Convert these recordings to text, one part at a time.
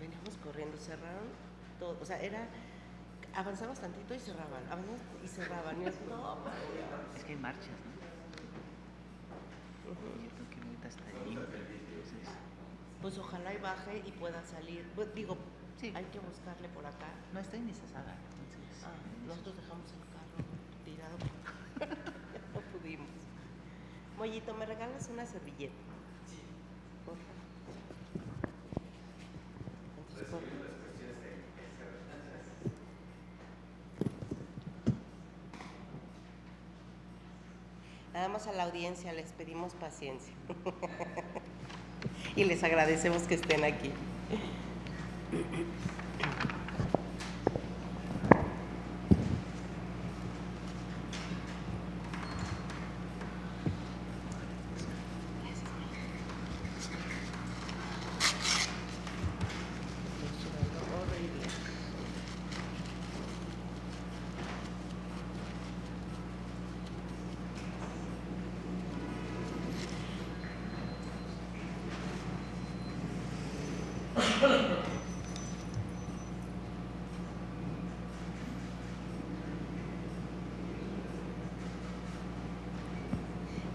Veníamos corriendo, cerraron todo, o sea, avanzamos tantito y cerraban, y cerraban, y no, es que hay marchas, ¿no? Yo creo que ahorita está limpio, entonces... Pues ojalá y baje y pueda salir, pues, digo, sí, hay que buscarle por acá. No está en esa sala, entonces... nosotros dejamos el carro tirado, no pudimos. Mollito, ¿me regalas una servilleta? Sí. Por favor. Nada más a la audiencia les pedimos paciencia y les agradecemos que estén aquí.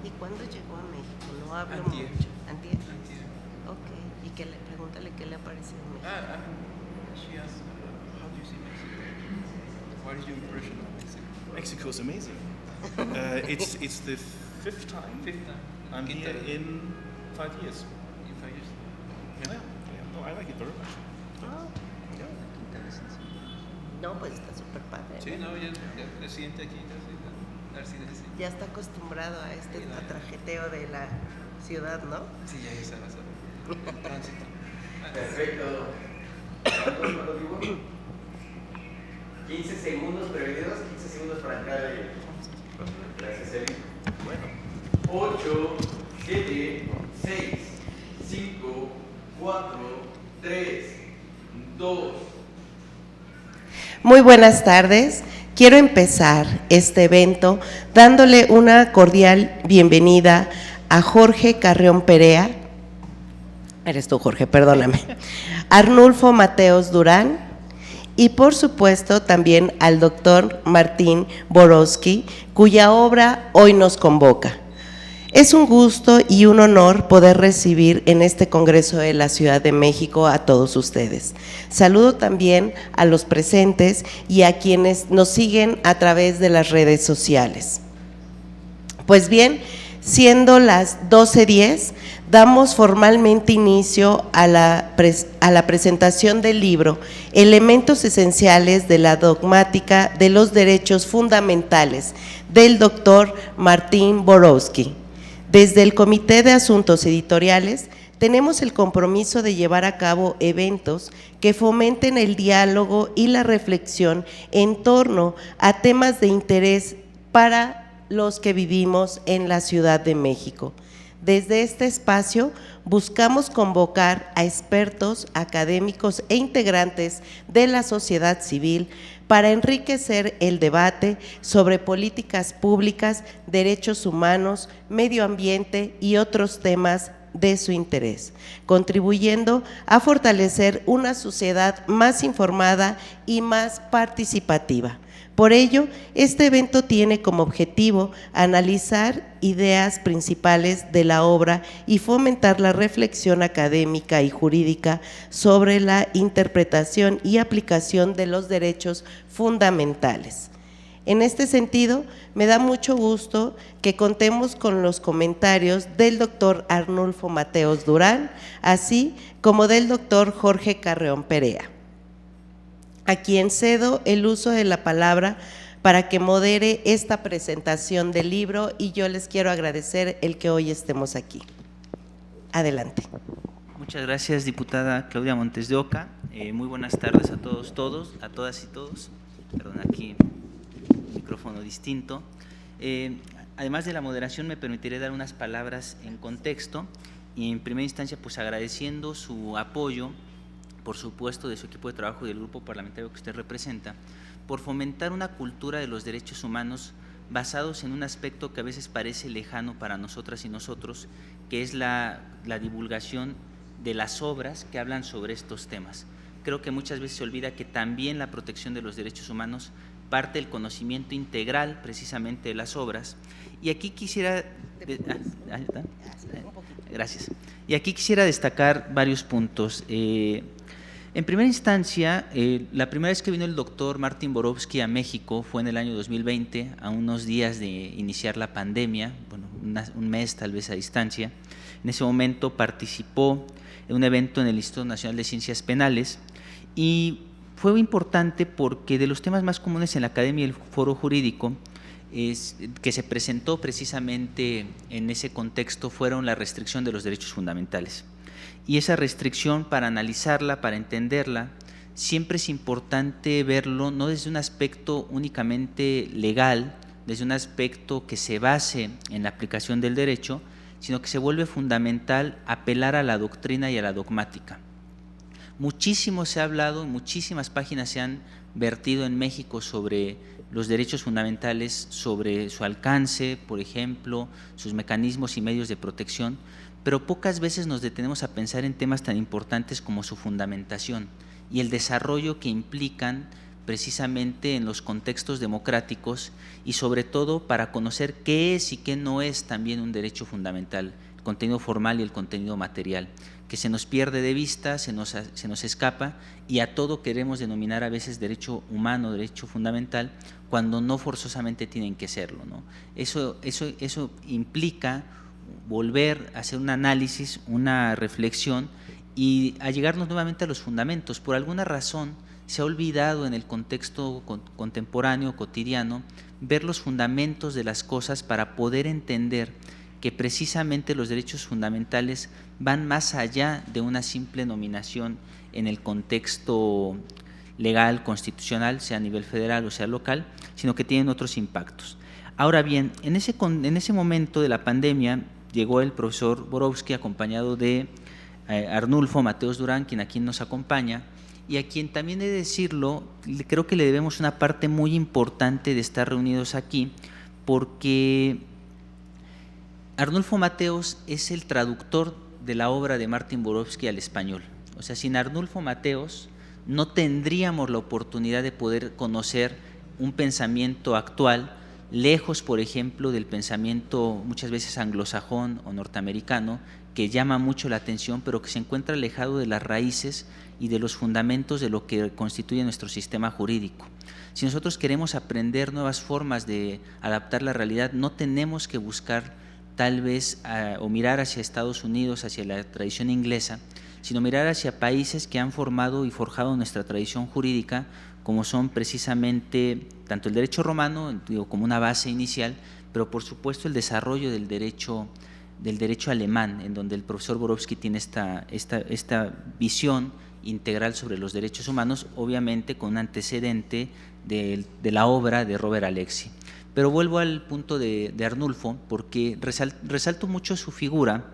¿Y cuándo llegó a México? No hablo Antier. mucho. ¿Antier? Antier. Ok. Y pregúntale qué le ha parecido en México. She asked, how do you see Mexico? What is your impression of Mexico? Mexico is amazing. It's the fifth time I'm here in 5 years. In 5 years? Yeah. No, I like it very much. Yeah. No, pues está súper padre. Sí, no, ya residente aquí, residencia. Ya está acostumbrado a este trajeteo de la ciudad, ¿no? Sí, ya está el tránsito. Perfecto. 15 segundos prevenidos, 15 segundos para entrar ahí. Gracias, Eli. Bueno. 8, 7, 6, 5, 4, 3, 2. Muy buenas tardes. Quiero empezar este evento dándole una cordial bienvenida a Jorge Carreón Perea. Eres tú, Jorge, perdóname. Arnulfo Mateos Durán y por supuesto también al doctor Martín Borowski, cuya obra hoy nos convoca. Es un gusto y un honor poder recibir en este Congreso de la Ciudad de México a todos ustedes. Saludo también a los presentes y a quienes nos siguen a través de las redes sociales. Pues bien, siendo las 12:10, damos formalmente inicio a la presentación del libro Elementos esenciales de la dogmática de los derechos fundamentales del doctor Martín Borowski. Desde el Comité de Asuntos Editoriales tenemos el compromiso de llevar a cabo eventos que fomenten el diálogo y la reflexión en torno a temas de interés para los que vivimos en la Ciudad de México. Desde este espacio buscamos convocar a expertos, académicos e integrantes de la sociedad civil para enriquecer el debate sobre políticas públicas, derechos humanos, medio ambiente y otros temas de su interés, contribuyendo a fortalecer una sociedad más informada y más participativa. Por ello, este evento tiene como objetivo analizar ideas principales de la obra y fomentar la reflexión académica y jurídica sobre la interpretación y aplicación de los derechos fundamentales. En este sentido, me da mucho gusto que contemos con los comentarios del doctor Arnulfo Mateos Durán, así como del doctor Jorge Carreón Perea, a quien cedo el uso de la palabra para que modere esta presentación del libro y yo les quiero agradecer el que hoy estemos aquí. Adelante. Muchas gracias, diputada Claudia Montes de Oca. Muy buenas tardes a todos, a todas y todos. Perdón, aquí micrófono distinto. Además de la moderación, me permitiré dar unas palabras en contexto y en primera instancia pues agradeciendo su apoyo, por supuesto, de su equipo de trabajo y del grupo parlamentario que usted representa, por fomentar una cultura de los derechos humanos basados en un aspecto que a veces parece lejano para nosotras y nosotros, que es la divulgación de las obras que hablan sobre estos temas. Creo que muchas veces se olvida que también la protección de los derechos humanos parte del conocimiento integral precisamente de las obras. Y aquí quisiera… Gracias. Y aquí quisiera destacar varios puntos. En primera instancia, la primera vez que vino el doctor Martin Borowski a México fue en el año 2020, a unos días de iniciar la pandemia, bueno, un mes tal vez a distancia. En ese momento participó en un evento en el Instituto Nacional de Ciencias Penales y fue importante porque de los temas más comunes en la academia y el foro jurídico que se presentó precisamente en ese contexto fueron la restricción de los derechos fundamentales. Y esa restricción, para analizarla, para entenderla, siempre es importante verlo no desde un aspecto únicamente legal, desde un aspecto que se base en la aplicación del derecho, sino que se vuelve fundamental apelar a la doctrina y a la dogmática. Muchísimo se ha hablado, muchísimas páginas se han vertido en México sobre los derechos fundamentales, sobre su alcance, por ejemplo, sus mecanismos y medios de protección, pero pocas veces nos detenemos a pensar en temas tan importantes como su fundamentación y el desarrollo que implican precisamente en los contextos democráticos y sobre todo para conocer qué es y qué no es también un derecho fundamental, el contenido formal y el contenido material, que se nos pierde de vista, se nos escapa y a todo queremos denominar a veces derecho humano, derecho fundamental, cuando no forzosamente tienen que serlo, ¿no? Eso implica volver a hacer un análisis, una reflexión y a llegarnos nuevamente a los fundamentos. Por alguna razón se ha olvidado en el contexto contemporáneo, cotidiano, ver los fundamentos de las cosas para poder entender que precisamente los derechos fundamentales van más allá de una simple nominación en el contexto legal, constitucional, sea a nivel federal o sea local, sino que tienen otros impactos. Ahora bien, en ese momento de la pandemia llegó el profesor Borowski acompañado de Arnulfo Mateos Durán, quien aquí nos acompaña, y a quien también he de decirlo, creo que le debemos una parte muy importante de estar reunidos aquí, porque Arnulfo Mateos es el traductor de la obra de Martin Borowski al español. O sea, sin Arnulfo Mateos no tendríamos la oportunidad de poder conocer un pensamiento actual, lejos, por ejemplo, del pensamiento muchas veces anglosajón o norteamericano, que llama mucho la atención, pero que se encuentra alejado de las raíces y de los fundamentos de lo que constituye nuestro sistema jurídico. Si nosotros queremos aprender nuevas formas de adaptar la realidad, no tenemos que buscar tal vez o mirar hacia Estados Unidos, hacia la tradición inglesa, sino mirar hacia países que han formado y forjado nuestra tradición jurídica, como son precisamente tanto el derecho romano, digo, como una base inicial, pero por supuesto el desarrollo del derecho alemán, en donde el profesor Borowski tiene esta visión integral sobre los derechos humanos, obviamente con un antecedente de la obra de Robert Alexy. Pero vuelvo al punto de Arnulfo, porque resalto mucho su figura,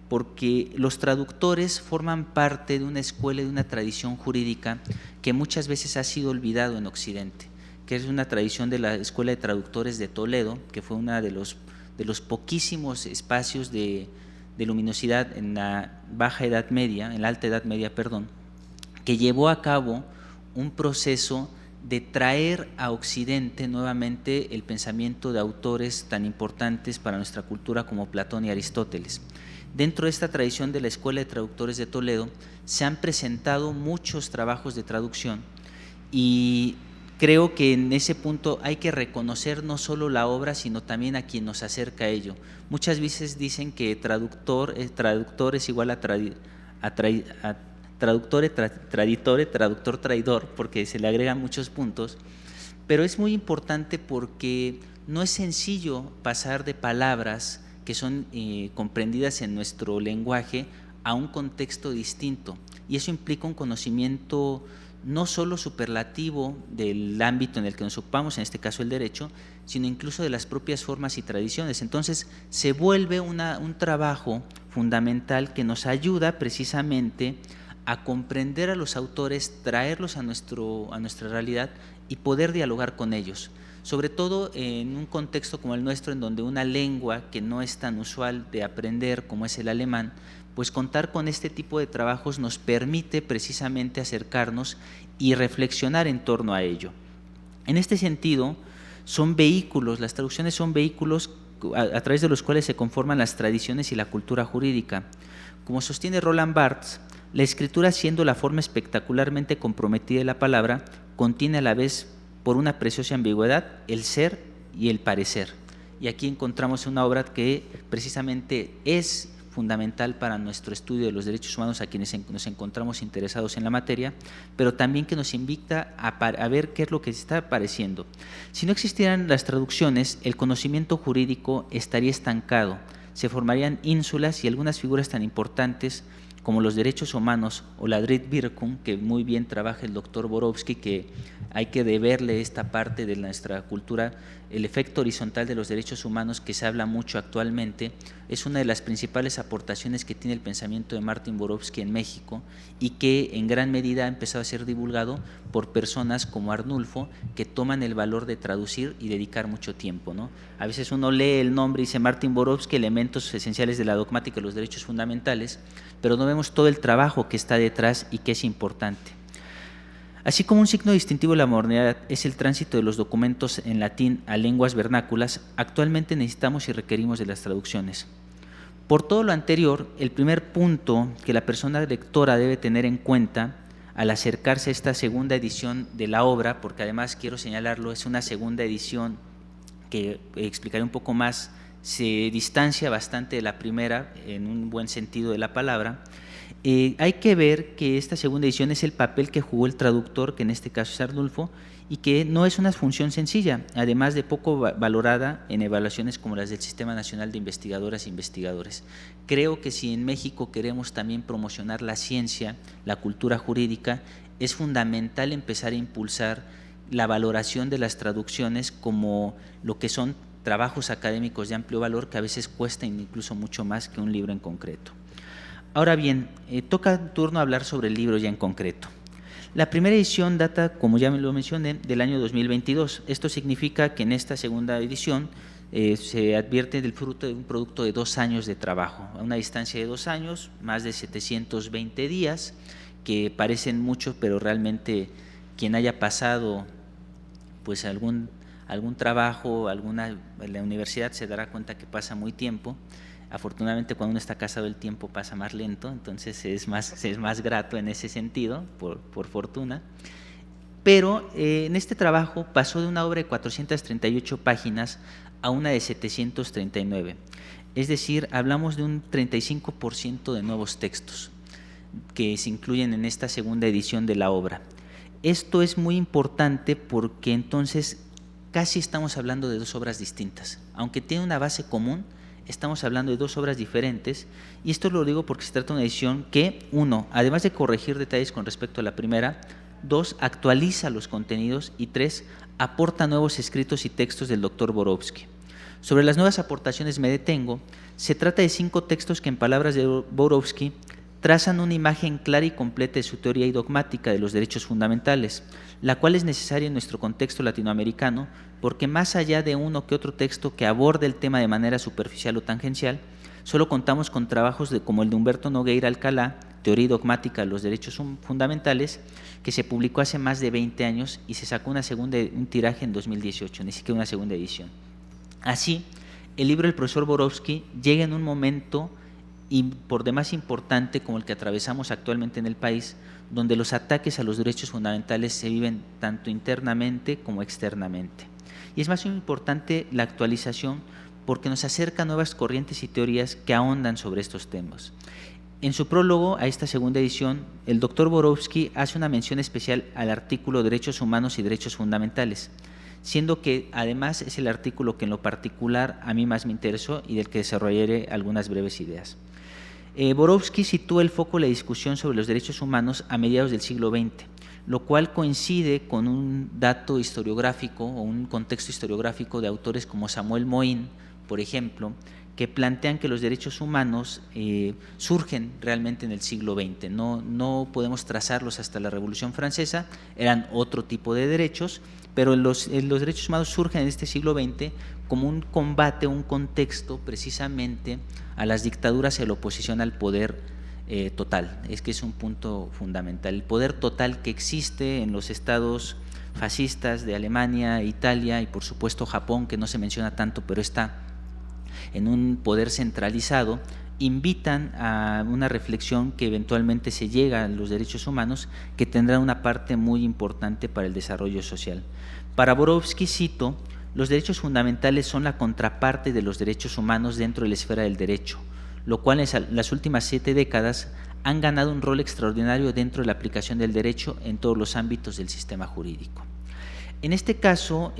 porque los traductores forman parte de una escuela y de una tradición jurídica que muchas veces ha sido olvidado en Occidente, que es una tradición de la Escuela de Traductores de Toledo, que fue una de los poquísimos espacios de luminosidad en la Baja Edad Media, en la Alta Edad Media, perdón, que llevó a cabo un proceso de traer a Occidente nuevamente el pensamiento de autores tan importantes para nuestra cultura como Platón y Aristóteles. Dentro de esta tradición de la Escuela de Traductores de Toledo se han presentado muchos trabajos de traducción y creo que en ese punto hay que reconocer no solo la obra, sino también a quien nos acerca a ello. Muchas veces dicen que traductor es igual a traductor traidor, porque se le agregan muchos puntos, pero es muy importante porque no es sencillo pasar de palabras que son comprendidas en nuestro lenguaje a un contexto distinto, y eso implica un conocimiento no solo superlativo del ámbito en el que nos ocupamos, en este caso el derecho, sino incluso de las propias formas y tradiciones. Entonces se vuelve un trabajo fundamental que nos ayuda precisamente a comprender a los autores, traerlos a nuestra realidad y poder dialogar con ellos, sobre todo en un contexto como el nuestro, en donde una lengua que no es tan usual de aprender como es el alemán, pues contar con este tipo de trabajos nos permite precisamente acercarnos y reflexionar en torno a ello. En este sentido, son vehículos, las traducciones son vehículos a través de los cuales se conforman las tradiciones y la cultura jurídica. Como sostiene Roland Barthes, la escritura, siendo la forma espectacularmente comprometida de la palabra, contiene a la vez, por una preciosa ambigüedad, el ser y el parecer. Y aquí encontramos una obra que precisamente es fundamental para nuestro estudio de los derechos humanos a quienes nos encontramos interesados en la materia, pero también que nos invita a ver qué es lo que está apareciendo. Si no existieran las traducciones, el conocimiento jurídico estaría estancado, se formarían ínsulas y algunas figuras tan importantes como los derechos humanos o la Drittwirkung, que muy bien trabaja el doctor Borowski, que hay que deberle esta parte de nuestra cultura, el efecto horizontal de los derechos humanos, que se habla mucho actualmente, es una de las principales aportaciones que tiene el pensamiento de Martin Borowski en México y que en gran medida ha empezado a ser divulgado por personas como Arnulfo, que toman el valor de traducir y dedicar mucho tiempo, ¿no? A veces uno lee el nombre y dice Martin Borowski, Elementos, esenciales de la dogmática y los derechos fundamentales, pero no vemos todo el trabajo que está detrás y que es importante. Así como un signo distintivo de la modernidad es el tránsito de los documentos en latín a lenguas vernáculas, actualmente necesitamos y requerimos de las traducciones. Por todo lo anterior, el primer punto que la persona lectora debe tener en cuenta al acercarse a esta segunda edición de la obra, porque además quiero señalarlo, es una segunda edición que explicaré un poco más, se distancia bastante de la primera en un buen sentido de la palabra. Hay que ver que esta segunda edición es el papel que jugó el traductor, que en este caso es Arnulfo, y que no es una función sencilla, además de poco valorada en evaluaciones como las del Sistema Nacional de Investigadoras e Investigadores. Creo que si en México queremos también promocionar la ciencia, la cultura jurídica, es fundamental empezar a impulsar la valoración de las traducciones como lo que son trabajos académicos de amplio valor que a veces cuestan incluso mucho más que un libro en concreto. Ahora bien, toca turno hablar sobre el libro ya en concreto. La primera edición data, como ya me lo mencioné, del año 2022. Esto significa que en esta segunda edición se advierte del fruto de un producto de 2 años de trabajo, a una distancia de 2 años, más de 720 días, que parecen muchos, pero realmente quien haya pasado pues algún trabajo, en la universidad se dará cuenta que pasa muy tiempo. Afortunadamente, cuando uno está casado, el tiempo pasa más lento, entonces es más grato en ese sentido, por fortuna. Pero en este trabajo pasó de una obra de 438 páginas a una de 739. Es decir, hablamos de un 35% de nuevos textos que se incluyen en esta segunda edición de la obra. Esto es muy importante porque entonces casi estamos hablando de 2 obras distintas. Aunque tiene una base común, estamos hablando de 2 obras diferentes, y esto lo digo porque se trata de una edición que, 1, además de corregir detalles con respecto a la primera, 2, actualiza los contenidos, y 3, aporta nuevos escritos y textos del doctor Borowski. Sobre las nuevas aportaciones me detengo. Se trata de 5 textos que, en palabras de Borowski, trazan una imagen clara y completa de su teoría y dogmática de los derechos fundamentales, la cual es necesaria en nuestro contexto latinoamericano, porque más allá de uno que otro texto que aborde el tema de manera superficial o tangencial, solo contamos con trabajos como el de Humberto Nogueira Alcalá, Teoría y dogmática de los derechos fundamentales, que se publicó hace más de 20 años y se sacó un tiraje en 2018, ni siquiera una segunda edición. Así, el libro del profesor Borowski llega en un momento y por demás importante como el que atravesamos actualmente en el país, donde los ataques a los derechos fundamentales se viven tanto internamente como externamente. Y es más importante la actualización porque nos acerca a nuevas corrientes y teorías que ahondan sobre estos temas. En su prólogo a esta segunda edición, el doctor Borowski hace una mención especial al artículo Derechos Humanos y Derechos Fundamentales, siendo que además es el artículo que en lo particular a mí más me interesó y del que desarrollaré algunas breves ideas. Borowski sitúa el foco de la discusión sobre los derechos humanos a mediados del siglo XX, lo cual coincide con un dato historiográfico o un contexto historiográfico de autores como Samuel Moyn, por ejemplo, que plantean que los derechos humanos surgen realmente en el siglo XX. No podemos trazarlos hasta la Revolución Francesa, eran otro tipo de derechos, pero los derechos humanos surgen en este siglo XX como un combate, un contexto precisamente a las dictaduras y a la oposición al poder total. Es que es un punto fundamental. El poder total que existe en los estados fascistas de Alemania, Italia y por supuesto Japón, que no se menciona tanto, pero está en un poder centralizado, invitan a una reflexión que eventualmente se llega a los derechos humanos, que tendrá una parte muy importante para el desarrollo social. Para Borowski, cito, los derechos fundamentales son la contraparte de los derechos humanos dentro de la esfera del derecho, lo cual en las últimas 7 décadas han ganado un rol extraordinario dentro de la aplicación del derecho en todos los ámbitos del sistema jurídico. En este caso,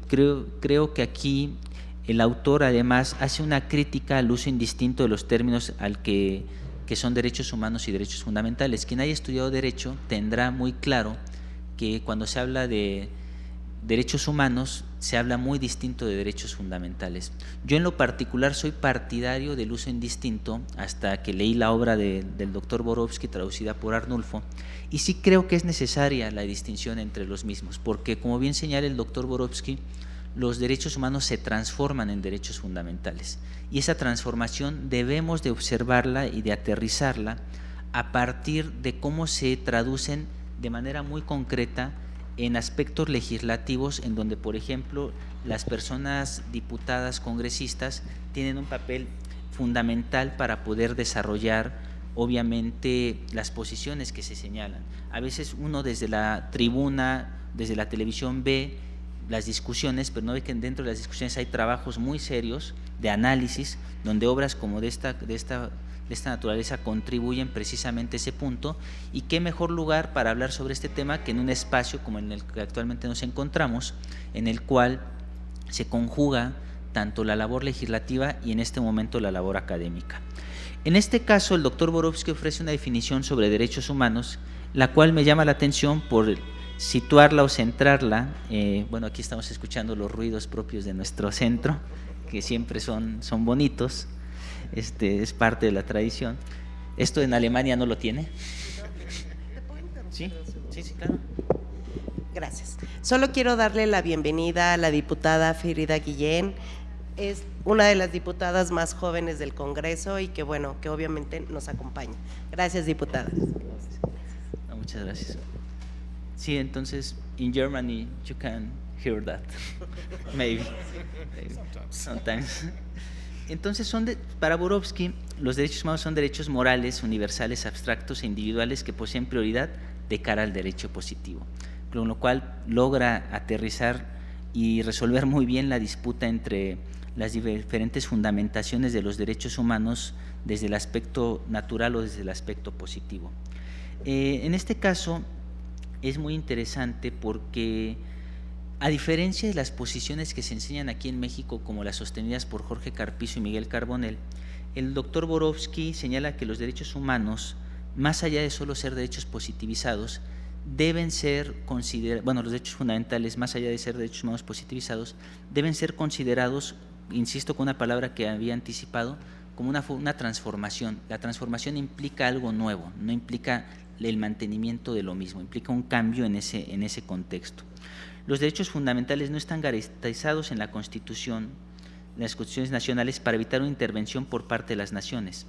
creo que aquí el autor además hace una crítica al uso indistinto de los términos que son derechos humanos y derechos fundamentales. Quien haya estudiado derecho tendrá muy claro que cuando se habla de derechos humanos se habla muy distinto de derechos fundamentales. Yo en lo particular soy partidario del uso indistinto hasta que leí la obra del doctor Borowski traducida por Arnulfo, y sí creo que es necesaria la distinción entre los mismos, porque como bien señala el doctor Borowski, los derechos humanos se transforman en derechos fundamentales, y esa transformación debemos de observarla y de aterrizarla a partir de cómo se traducen de manera muy concreta en aspectos legislativos, en donde, por ejemplo, las personas diputadas, congresistas, tienen un papel fundamental para poder desarrollar, obviamente, las posiciones que se señalan. A veces uno desde la tribuna, desde la televisión ve las discusiones, pero no ve que dentro de las discusiones hay trabajos muy serios de análisis, donde obras como de esta naturaleza contribuyen precisamente a ese punto, y qué mejor lugar para hablar sobre este tema que en un espacio como en el que actualmente nos encontramos, en el cual se conjuga tanto la labor legislativa y en este momento la labor académica. En este caso, el doctor Borowski ofrece una definición sobre derechos humanos, la cual me llama la atención por situarla o centrarla. Bueno, aquí estamos escuchando los ruidos propios de nuestro centro, que siempre son bonitos. Es parte de la tradición. Esto en Alemania no lo tiene. Sí, claro. Gracias. Solo quiero darle la bienvenida a la diputada Frida Guillén. Es una de las diputadas más jóvenes del Congreso y que bueno, que obviamente nos acompaña. Gracias, diputada. No, muchas gracias. Sí, entonces, in Germany you can hear that. Maybe. Sometimes. Entonces, para Borowski, los derechos humanos son derechos morales, universales, abstractos e individuales que poseen prioridad de cara al derecho positivo, con lo cual logra aterrizar y resolver muy bien la disputa entre las diferentes fundamentaciones de los derechos humanos desde el aspecto natural o desde el aspecto positivo. En este caso es muy interesante porque, a diferencia de las posiciones que se enseñan aquí en México, como las sostenidas por Jorge Carpizo y Miguel Carbonell, el doctor Borowski señala que los derechos humanos, más allá de solo ser derechos positivizados, deben ser considerados, los derechos fundamentales, más allá de ser derechos humanos positivizados, deben ser considerados, insisto con una palabra que había anticipado, como una transformación. La transformación implica algo nuevo, no implica el mantenimiento de lo mismo, implica un cambio en ese contexto. Los derechos fundamentales no están garantizados en la Constitución, en las constituciones nacionales, para evitar una intervención por parte de las naciones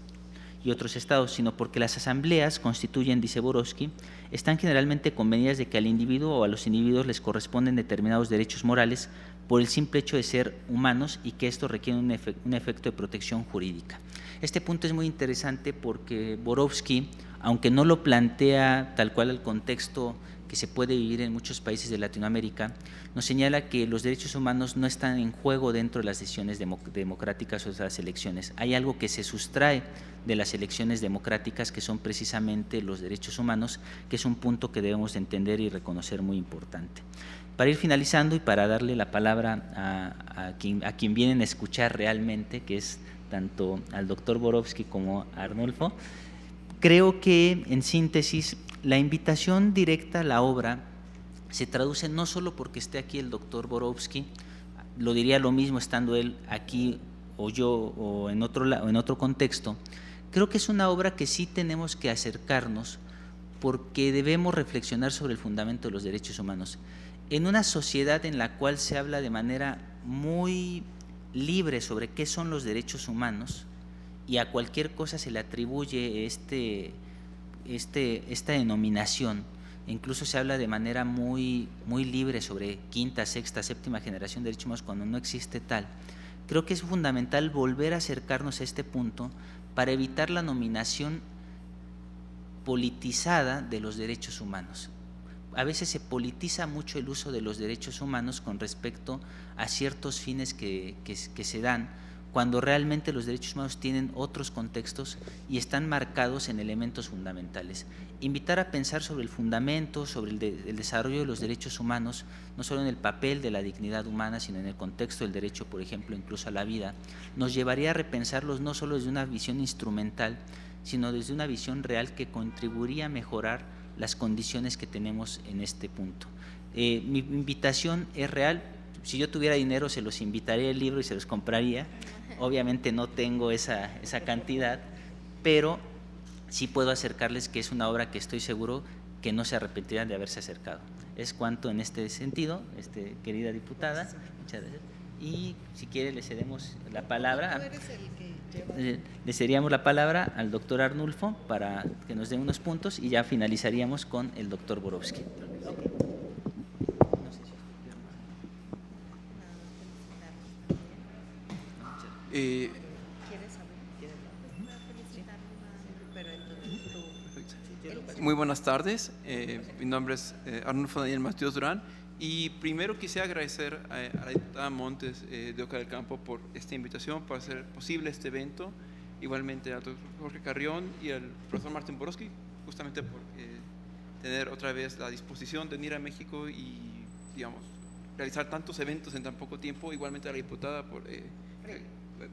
y otros estados, sino porque las asambleas constituyen, dice Borowski, están generalmente convenidas de que al individuo o a los individuos les corresponden determinados derechos morales por el simple hecho de ser humanos, y que esto requiere un efecto de protección jurídica. Este punto es muy interesante porque Borowski, aunque no lo plantea tal cual el contexto que se puede vivir en muchos países de Latinoamérica, nos señala que los derechos humanos no están en juego dentro de las decisiones democráticas o de las elecciones. Hay algo que se sustrae de las elecciones democráticas, que son precisamente los derechos humanos, que es un punto que debemos de entender y reconocer muy importante. Para ir finalizando y para darle la palabra a quien vienen a escuchar realmente, que es tanto al doctor Borowski como a Arnulfo, creo que, en síntesis, la invitación directa a la obra se traduce no solo porque esté aquí el doctor Borowski, lo diría lo mismo estando él aquí o yo o en otro contexto. Creo que es una obra que sí tenemos que acercarnos porque debemos reflexionar sobre el fundamento de los derechos humanos. en una sociedad en la cual se habla de manera muy libre sobre qué son los derechos humanos y a cualquier cosa se le atribuye esta denominación, incluso se habla de manera muy libre sobre quinta, sexta, séptima generación de derechos humanos cuando no existe tal. Creo que es fundamental volver a acercarnos a este punto para evitar la nominación politizada de los derechos humanos. A veces se politiza mucho el uso de los derechos humanos con respecto a ciertos fines que se dan, cuando realmente los derechos humanos tienen otros contextos y están marcados en elementos fundamentales. Invitar a pensar sobre el fundamento, sobre el desarrollo de los derechos humanos, no solo en el papel de la dignidad humana, sino en el contexto del derecho, por ejemplo, incluso a la vida, nos llevaría a repensarlos no solo desde una visión instrumental, sino desde una visión real que contribuiría a mejorar las condiciones que tenemos en este punto. Mi invitación es real. Si yo tuviera dinero se los invitaría el libro y se los compraría. Obviamente no tengo esa cantidad, pero sí puedo acercarles que es una obra que estoy seguro que no se arrepentirán de haberse acercado. Es cuanto en este sentido, querida diputada. Muchas gracias. Y si quiere le cedemos la palabra. Tú eres el que lleva. Le cederíamos la palabra al doctor Arnulfo para que nos dé unos puntos y ya finalizaríamos con el doctor Borowski. Muy buenas tardes, mi nombre es Arnulfo Daniel Matías Durán y primero quisiera agradecer a la diputada Montes de Oca del Campo por esta invitación, por hacer posible este evento, igualmente al doctor Jorge Carrión y al profesor Martín Borowski, justamente por tener otra vez la disposición de venir a México y, digamos, realizar tantos eventos en tan poco tiempo, igualmente a la diputada por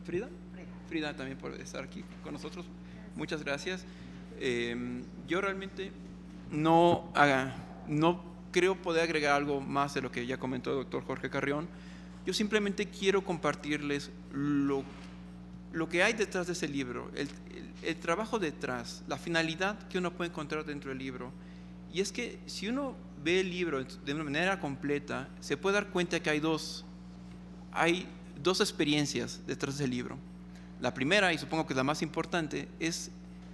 Frida también por estar aquí con nosotros. Muchas gracias. Yo realmente no creo poder agregar algo más de lo que ya comentó el doctor Jorge Carrión. Yo simplemente quiero compartirles lo que hay detrás de ese libro, el trabajo detrás, la finalidad que uno puede encontrar dentro del libro. Y es que si uno ve el libro de una manera completa, se puede dar cuenta que hay dos experiencias detrás del libro. La primera, y supongo que la más importante, es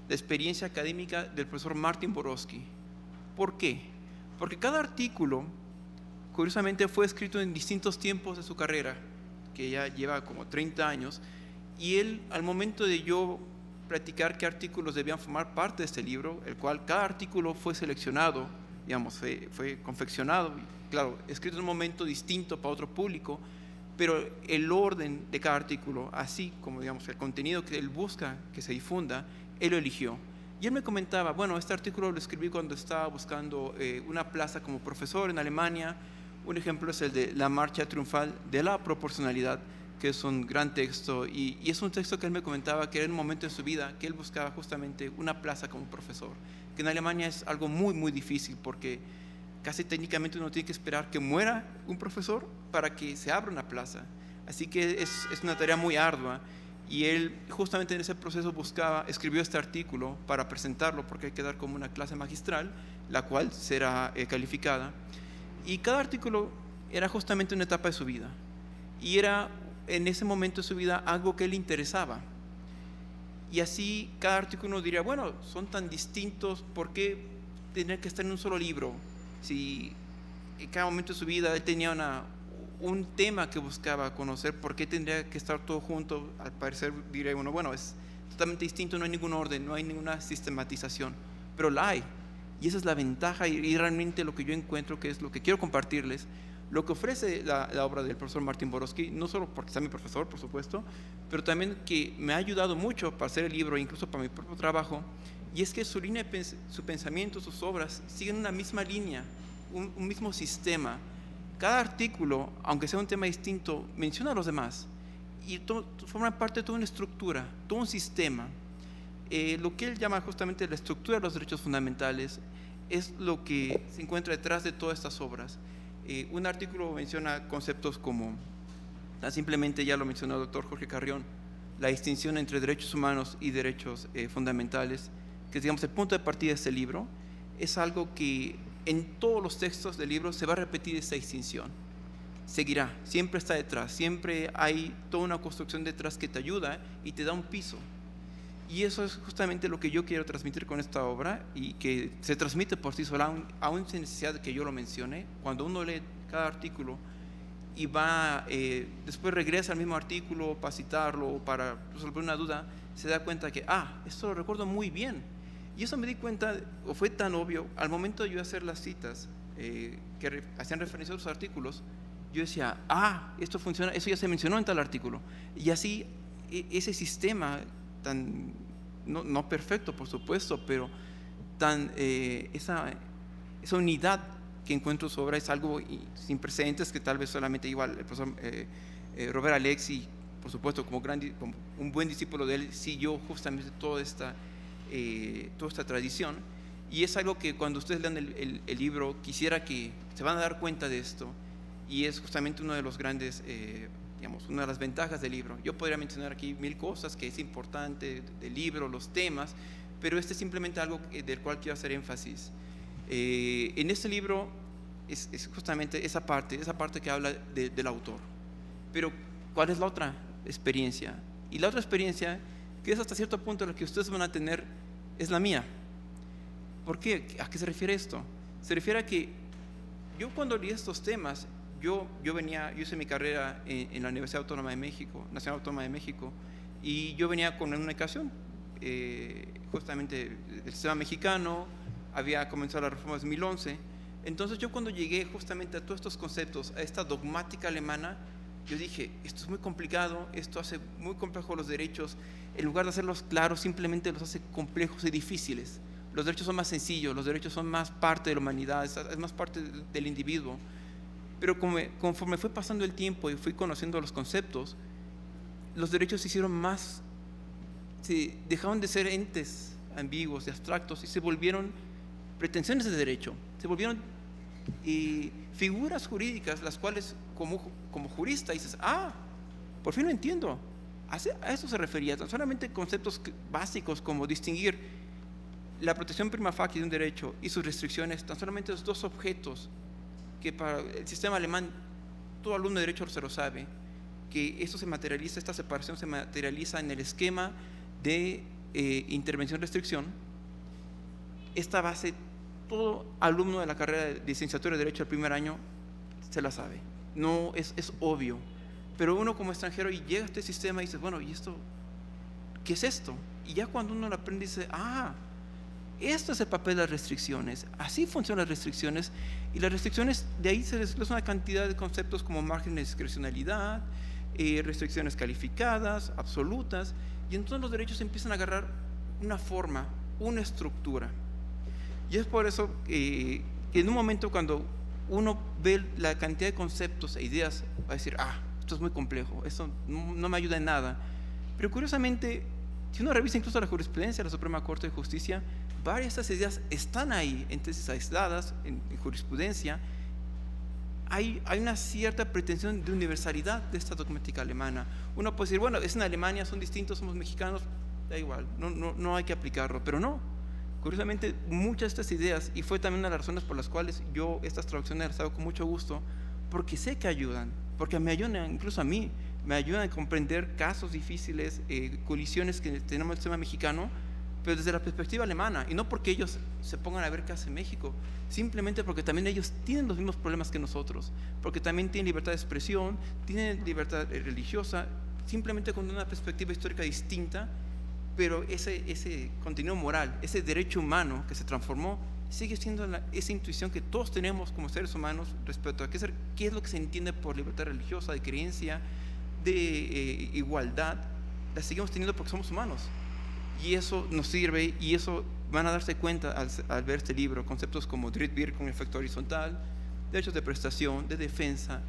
la experiencia académica del profesor Martín Borowski. ¿Por qué? Porque cada artículo, curiosamente, fue escrito en distintos tiempos de su carrera, que ya lleva como 30 años, y él, al momento de yo platicar qué artículos debían formar parte de este libro, el cual cada artículo fue seleccionado, digamos, fue confeccionado, claro, escrito en un momento distinto para otro público, pero el orden de cada artículo, así como, digamos, el contenido que él busca que se difunda, él lo eligió. Y él me comentaba, bueno, este artículo lo escribí cuando estaba buscando una plaza como profesor en Alemania. Un ejemplo es el de La Marcha Triunfal de la Proporcionalidad, que es un gran texto, y es un texto que él me comentaba que era un momento en su vida que él buscaba justamente una plaza como profesor, que en Alemania es algo muy, muy difícil, porque casi técnicamente uno tiene que esperar que muera un profesor para que se abra una plaza. Así que es una tarea muy ardua. Y él justamente en ese proceso escribió este artículo para presentarlo, porque hay que dar como una clase magistral, la cual será calificada. Y cada artículo era justamente una etapa de su vida. Y era en ese momento de su vida algo que le interesaba. Y así cada artículo uno diría, bueno, son tan distintos, ¿por qué tener que estar en un solo libro? Si en cada momento de su vida él tenía un tema que buscaba conocer, ¿por qué tendría que estar todo junto? Al parecer diría uno, bueno, es totalmente distinto, no hay ningún orden, no hay ninguna sistematización, pero la hay, y esa es la ventaja y realmente lo que yo encuentro, que es lo que quiero compartirles, lo que ofrece la obra del profesor Martín Borowski, no solo porque sea mi profesor, por supuesto, pero también que me ha ayudado mucho para hacer el libro, incluso para mi propio trabajo, y es que su línea, su pensamiento, sus obras siguen una misma línea, un mismo sistema. Cada artículo, aunque sea un tema distinto, menciona a los demás y forma parte de toda una estructura, todo un sistema. Lo que él llama justamente la estructura de los derechos fundamentales es lo que se encuentra detrás de todas estas obras. Un artículo menciona conceptos como, simplemente ya lo mencionó el doctor Jorge Carrión, la distinción entre derechos humanos y derechos fundamentales, que es, digamos, el punto de partida de este libro. Es algo que en todos los textos del libro se va a repetir esta distinción. Seguirá, siempre está detrás, siempre hay toda una construcción detrás que te ayuda y te da un piso. Y eso es justamente lo que yo quiero transmitir con esta obra, y que se transmite por sí sola, aún sin necesidad de que yo lo mencione. Cuando uno lee cada artículo y va, después regresa al mismo artículo para citarlo, para resolver una duda, se da cuenta que, esto lo recuerdo muy bien. Y eso me di cuenta, o fue tan obvio, al momento de yo hacer las citas que hacían referencia a los artículos, yo decía, esto funciona, eso ya se mencionó en tal artículo. Y así, ese sistema tan, no perfecto por supuesto, pero tan, esa unidad que encuentro en su obra es algo sin precedentes, que tal vez solamente igual el profesor Robert Alexi, por supuesto, como un buen discípulo de él, siguió justamente toda esta tradición. Y es algo que cuando ustedes lean el libro, quisiera que se van a dar cuenta de esto, y es justamente uno de los grandes, una de las ventajas del libro. Yo podría mencionar aquí 1000 cosas que es importante del libro, los temas, pero este es simplemente algo del cual quiero hacer énfasis. En este libro es justamente esa parte que habla del autor. Pero ¿cuál es la otra experiencia? Y la otra experiencia, que es hasta cierto punto la que ustedes van a tener, es la mía. ¿Por qué? ¿A qué se refiere esto? Se refiere a que yo, cuando leí estos temas, yo hice mi carrera en la Universidad Autónoma de México, Nacional Autónoma de México, y yo venía con una educación justamente del sistema mexicano. Había comenzado la reforma de 2011. Entonces yo, cuando llegué justamente a todos estos conceptos, a esta dogmática alemana, yo dije, esto es muy complicado, esto hace muy complejos los derechos. En lugar de hacerlos claros, simplemente los hace complejos y difíciles. Los derechos son más sencillos, los derechos son más parte de la humanidad, es más parte del individuo. Pero conforme fue pasando el tiempo y fui conociendo los conceptos, los derechos se hicieron más, dejaron de ser entes ambiguos y abstractos y se volvieron pretensiones de derecho, se volvieron figuras jurídicas, las cuales como jurista dices, por fin lo entiendo. A eso se refería, tan solamente conceptos básicos como distinguir la protección prima facie de un derecho y sus restricciones, tan solamente los dos objetos que para el sistema alemán todo alumno de derecho se lo sabe, que esto se materializa, esta separación se materializa en el esquema de intervención-restricción. Esta base, todo alumno de la carrera de licenciatura de Derecho del primer año se la sabe, no es obvio. Pero uno como extranjero y llega a este sistema y dice, bueno, ¿y esto? ¿Qué es esto? Y ya cuando uno lo aprende dice, esto es el papel de las restricciones, así funcionan las restricciones. Y las restricciones, de ahí se desglosa una cantidad de conceptos como margen de discrecionalidad, restricciones calificadas, absolutas, y entonces los derechos empiezan a agarrar una forma, una estructura. Y es por eso que en un momento, cuando uno ve la cantidad de conceptos e ideas, va a decir, esto es muy complejo, esto no me ayuda en nada. Pero curiosamente, si uno revisa incluso la jurisprudencia de la Suprema Corte de Justicia, varias de estas ideas están ahí en tesis aisladas, en jurisprudencia. Hay una cierta pretensión de universalidad de esta dogmática alemana. Uno puede decir, bueno, es en Alemania, son distintos, somos mexicanos, da igual, no hay que aplicarlo, pero no. Curiosamente, muchas de estas ideas, y fue también una de las razones por las cuales yo estas traducciones las hago con mucho gusto, porque sé que ayudan, porque me ayudan incluso a mí, me ayudan a comprender casos difíciles, colisiones que tenemos en el sistema mexicano, pero desde la perspectiva alemana, y no porque ellos se pongan a ver qué hace México, simplemente porque también ellos tienen los mismos problemas que nosotros, porque también tienen libertad de expresión, tienen libertad religiosa, simplemente con una perspectiva histórica distinta, pero ese contenido moral, ese derecho humano que se transformó, sigue siendo esa intuición que todos tenemos como seres humanos respecto a qué es lo que se entiende por libertad religiosa, de creencia, de igualdad. La seguimos teniendo porque somos humanos, y eso nos sirve, y eso van a darse cuenta al ver este libro. Conceptos como Drittwirkung, efecto horizontal, derechos de prestación, de defensa,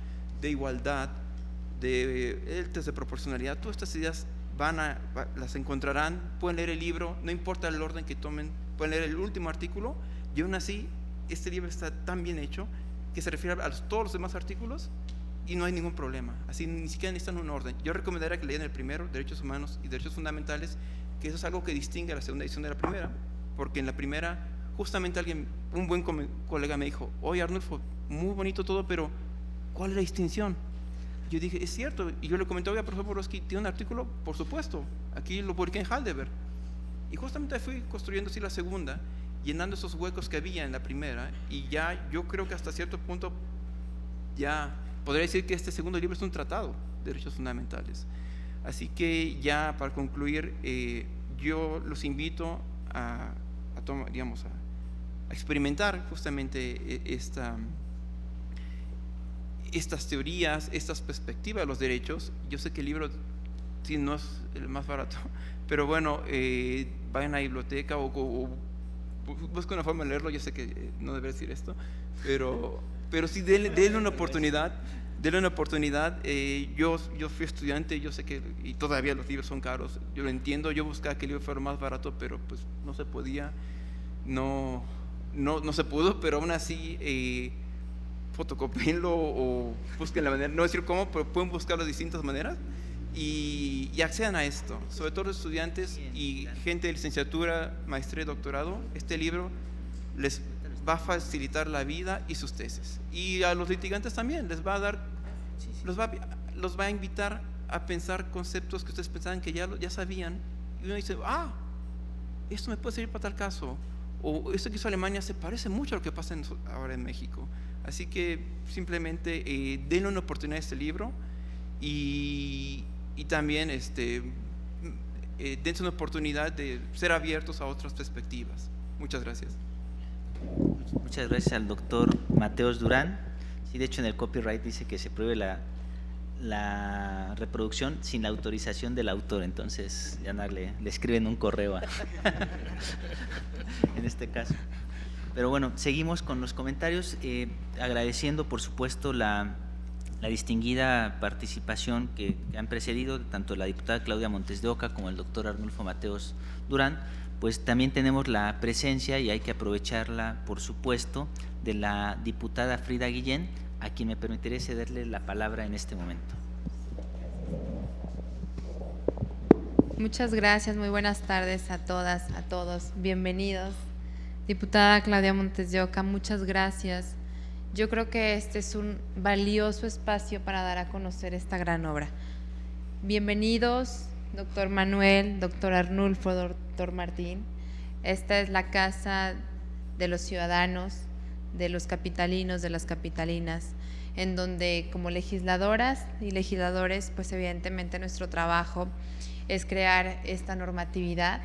de igualdad, de test de proporcionalidad, todas estas ideas las encontrarán. Pueden leer el libro, no importa el orden que tomen, pueden leer el último artículo, y aún así este libro está tan bien hecho que se refiere a todos los demás artículos y no hay ningún problema. Así ni siquiera necesitan un orden. Yo recomendaría que lean el primero, derechos humanos y derechos fundamentales, que eso es algo que distingue a la segunda edición de la primera, porque en la primera justamente un buen colega me dijo, oye Arnulfo, muy bonito todo, pero ¿cuál es la distinción? Yo dije, es cierto, y yo le comenté, oye, profesor Borowski, ¿tiene un artículo? Por supuesto, aquí lo publiqué en Heidelberg. Y justamente fui construyendo así la segunda, llenando esos huecos que había en la primera, y ya yo creo que hasta cierto punto ya podría decir que este segundo libro es un tratado de derechos fundamentales. Así que ya para concluir, yo los invito a experimentar justamente estas teorías, estas perspectivas de los derechos. Yo sé que el libro sí no es el más barato, pero bueno, vayan a la biblioteca o busquen una forma de leerlo. Yo sé que no debería decir esto, pero sí denle una oportunidad. Denle una oportunidad. Yo fui estudiante, yo sé que y todavía los libros son caros, yo lo entiendo. Yo buscaba que el libro fuera más barato, pero pues no se podía, no se pudo, pero aún así fotocopíenlo o busquen la manera, no decir cómo, pero pueden buscarlo de distintas maneras y accedan a esto, sobre todo los estudiantes y gente de licenciatura, maestría y doctorado. Este libro les va a facilitar la vida y sus tesis, y a los litigantes también les va a dar, los va a invitar a pensar conceptos que ustedes pensaban que ya sabían, y uno dice, esto me puede servir para tal caso, o esto que hizo Alemania se parece mucho a lo que pasa ahora en México. Así que simplemente denle una oportunidad a este libro y también dense una oportunidad de ser abiertos a otras perspectivas. Muchas gracias. Muchas gracias al doctor Mateos Durán. Sí, de hecho en el copyright dice que se prohíbe la reproducción sin la autorización del autor, entonces ya le escriben un correo en este caso. Pero bueno, seguimos con los comentarios, agradeciendo por supuesto la distinguida participación que han precedido tanto la diputada Claudia Montes de Oca como el doctor Arnulfo Mateos Durán. Pues también tenemos la presencia, y hay que aprovecharla por supuesto, de la diputada Frida Guillén, a quien me permitiré cederle la palabra en este momento. Muchas gracias, muy buenas tardes a todas, a todos, bienvenidos. Diputada Claudia Montes de Oca, muchas gracias. Yo creo que este es un valioso espacio para dar a conocer esta gran obra. Bienvenidos, doctor Manuel, doctor Arnulfo, doctor Martín. Esta es la casa de los ciudadanos, de los capitalinos, de las capitalinas, en donde como legisladoras y legisladores, pues evidentemente nuestro trabajo es crear esta normatividad,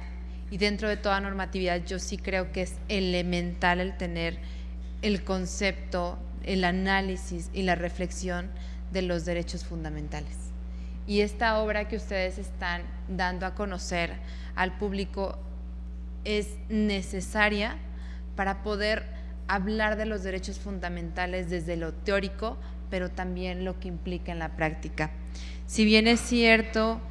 y dentro de toda normatividad yo sí creo que es elemental el tener el concepto, el análisis y la reflexión de los derechos fundamentales. Y esta obra que ustedes están dando a conocer al público es necesaria para poder hablar de los derechos fundamentales desde lo teórico, pero también lo que implica en la práctica. Si bien es cierto,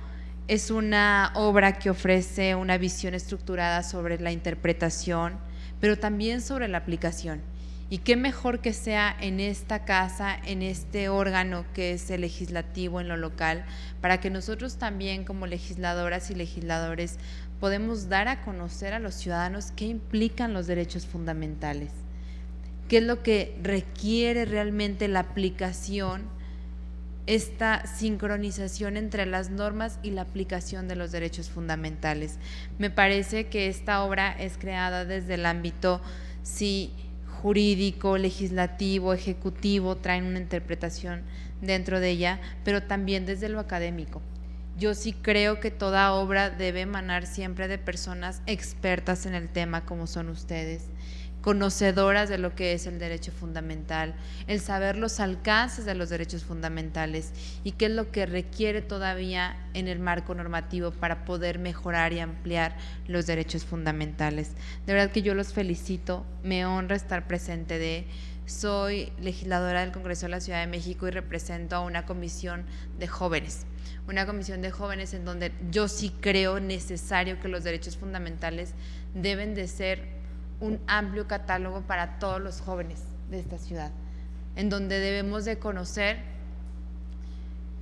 es una obra que ofrece una visión estructurada sobre la interpretación, pero también sobre la aplicación. Y qué mejor que sea en esta casa, en este órgano que es el legislativo en lo local, para que nosotros también como legisladoras y legisladores podemos dar a conocer a los ciudadanos qué implican los derechos fundamentales, qué es lo que requiere realmente la aplicación, esta sincronización entre las normas y la aplicación de los derechos fundamentales. Me parece que esta obra es creada desde el ámbito, sí, jurídico, legislativo, ejecutivo, traen una interpretación dentro de ella, pero también desde lo académico. Yo sí creo que toda obra debe emanar siempre de personas expertas en el tema como son ustedes, conocedoras de lo que es el derecho fundamental, el saber los alcances de los derechos fundamentales y qué es lo que requiere todavía en el marco normativo para poder mejorar y ampliar los derechos fundamentales. De verdad que yo los felicito, me honra estar presente soy legisladora del Congreso de la Ciudad de México y represento a una comisión de jóvenes en donde yo sí creo necesario que los derechos fundamentales deben de ser un amplio catálogo para todos los jóvenes de esta ciudad, en donde debemos de conocer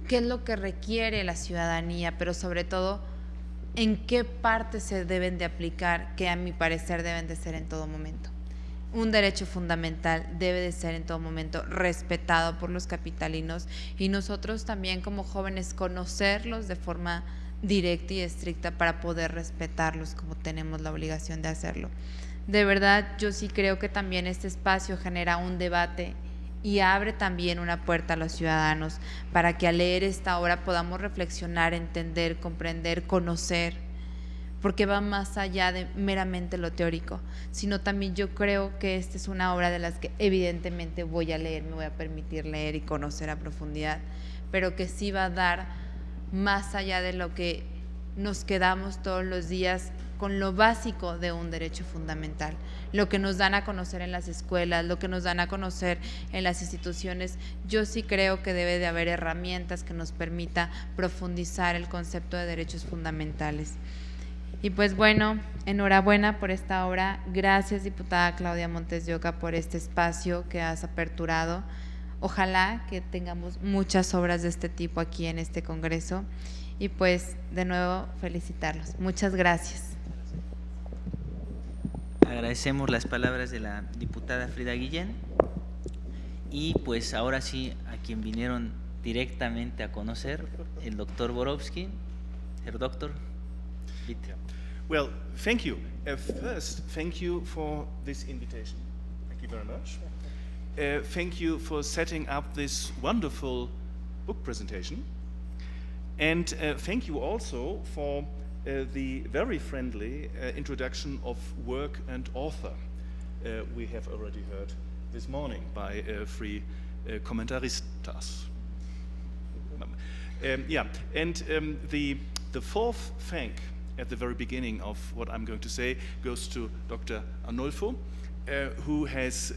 qué es lo que requiere la ciudadanía, pero sobre todo en qué partes se deben de aplicar, que a mi parecer deben de ser en todo momento. un derecho fundamental debe de ser en todo momento respetado por los capitalinos y nosotros también como jóvenes conocerlos de forma directa y estricta para poder respetarlos como tenemos la obligación de hacerlo. De verdad, yo sí creo que también este espacio genera un debate y abre también una puerta a los ciudadanos para que al leer esta obra podamos reflexionar, entender, comprender, conocer, porque va más allá de meramente lo teórico, sino también yo creo que esta es una obra de las que evidentemente voy a leer, me voy a permitir leer y conocer a profundidad, pero que sí va a dar más allá de lo que nos quedamos todos los días con lo básico de un derecho fundamental, lo que nos dan a conocer en las escuelas, lo que nos dan a conocer en las instituciones. Yo sí creo que debe de haber herramientas que nos permita profundizar el concepto de derechos fundamentales. Y pues bueno, enhorabuena por esta obra. Gracias, diputada Claudia Montes de Oca, por este espacio que has aperturado. Ojalá que tengamos muchas obras de este tipo aquí en este congreso. Y pues, de nuevo, felicitarlos. Muchas gracias. Agradecemos las palabras de la diputada Frida Guillén y pues ahora sí a quien vinieron directamente a conocer, el doctor Borowski. Herr Doctor, bitte. Well, thank you. First, thank you for this invitation. Thank you very much. Thank you for setting up this wonderful book presentation. And thank you also for the very friendly introduction of work and author we have already heard this morning by three Kommentaristas. The fourth thank at the very beginning of what I'm going to say goes to Dr. Arnolfo, who has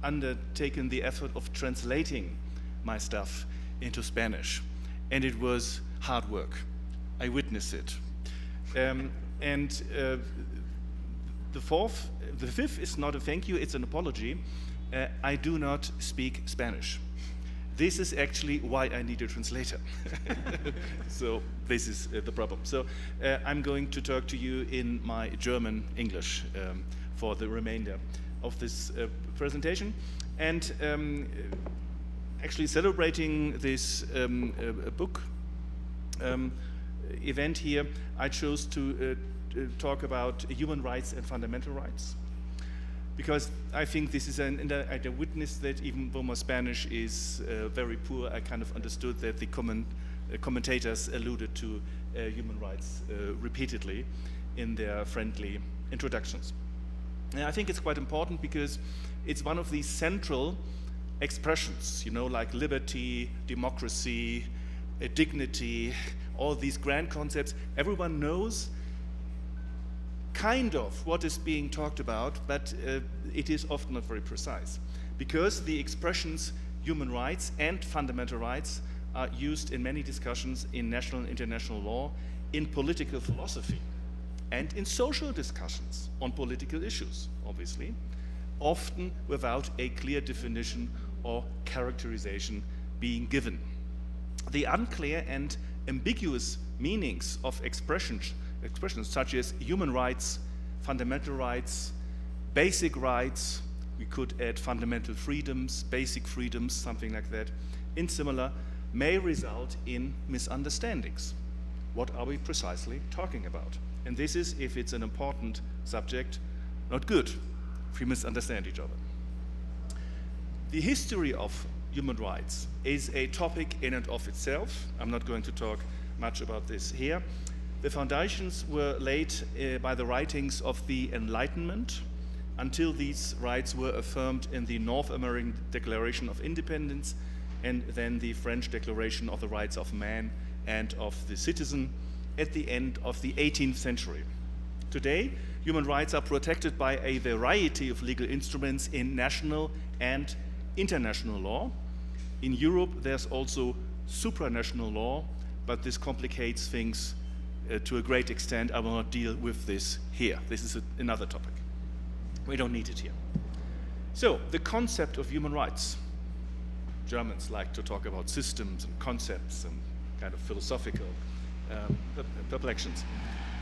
undertaken the effort of translating my stuff into Spanish. And it was hard work. I witnessed it. The fifth is not a thank you, it's an apology. I do not speak Spanish. This is actually why I need a translator. So this is the problem. So I'm going to talk to you in my German English for the remainder of this presentation. And actually celebrating this book event here, I chose to talk about human rights and fundamental rights, because I think this is and I witnessed that even though my Spanish is very poor, I kind of understood that the commentators alluded to human rights repeatedly in their friendly introductions. And I think it's quite important because it's one of these central expressions, you know, like liberty, democracy, dignity, all these grand concepts. Everyone knows kind of what is being talked about, but it is often not very precise, because the expressions human rights and fundamental rights are used in many discussions in national and international law, in political philosophy, and in social discussions on political issues, obviously, often without a clear definition or characterization being given. The unclear and ambiguous meanings of expressions such as human rights, fundamental rights, basic rights, we could add fundamental freedoms, basic freedoms, something like that, in similar, may result in misunderstandings. What are we precisely talking about? And this is, if it's an important subject, not good if we misunderstand each other. The history of human rights is a topic in and of itself. I'm not going to talk much about this here. The foundations were laid by the writings of the Enlightenment until these rights were affirmed in the North American Declaration of Independence and then the French Declaration of the Rights of Man and of the Citizen at the end of the 18th century. Today, human rights are protected by a variety of legal instruments in national and international law. In Europe, there's also supranational law, but this complicates things to a great extent. I will not deal with this here. This is another topic. We don't need it here. So, the concept of human rights. Germans like to talk about systems and concepts and kind of philosophical perplexions.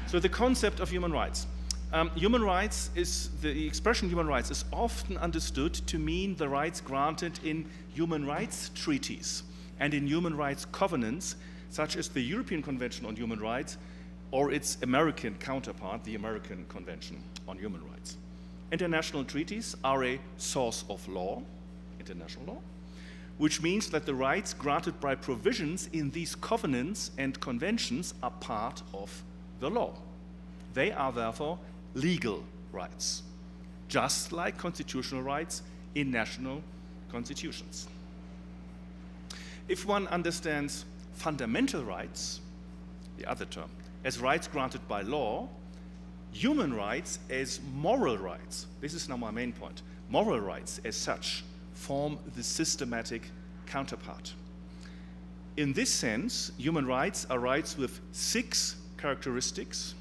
So, the concept of human rights. the expression human rights is often understood to mean the rights granted in human rights treaties and in human rights covenants, such as the European Convention on Human Rights or its American counterpart, the American Convention on Human Rights. International treaties are a source of law, international law, which means that the rights granted by provisions in these covenants and conventions are part of the law. They are therefore legal rights, just like constitutional rights in national constitutions. If one understands fundamental rights, the other term, as rights granted by law, human rights as moral rights, this is now my main point, moral rights as such form the systematic counterpart. In this sense, human rights are rights with 6 characteristics.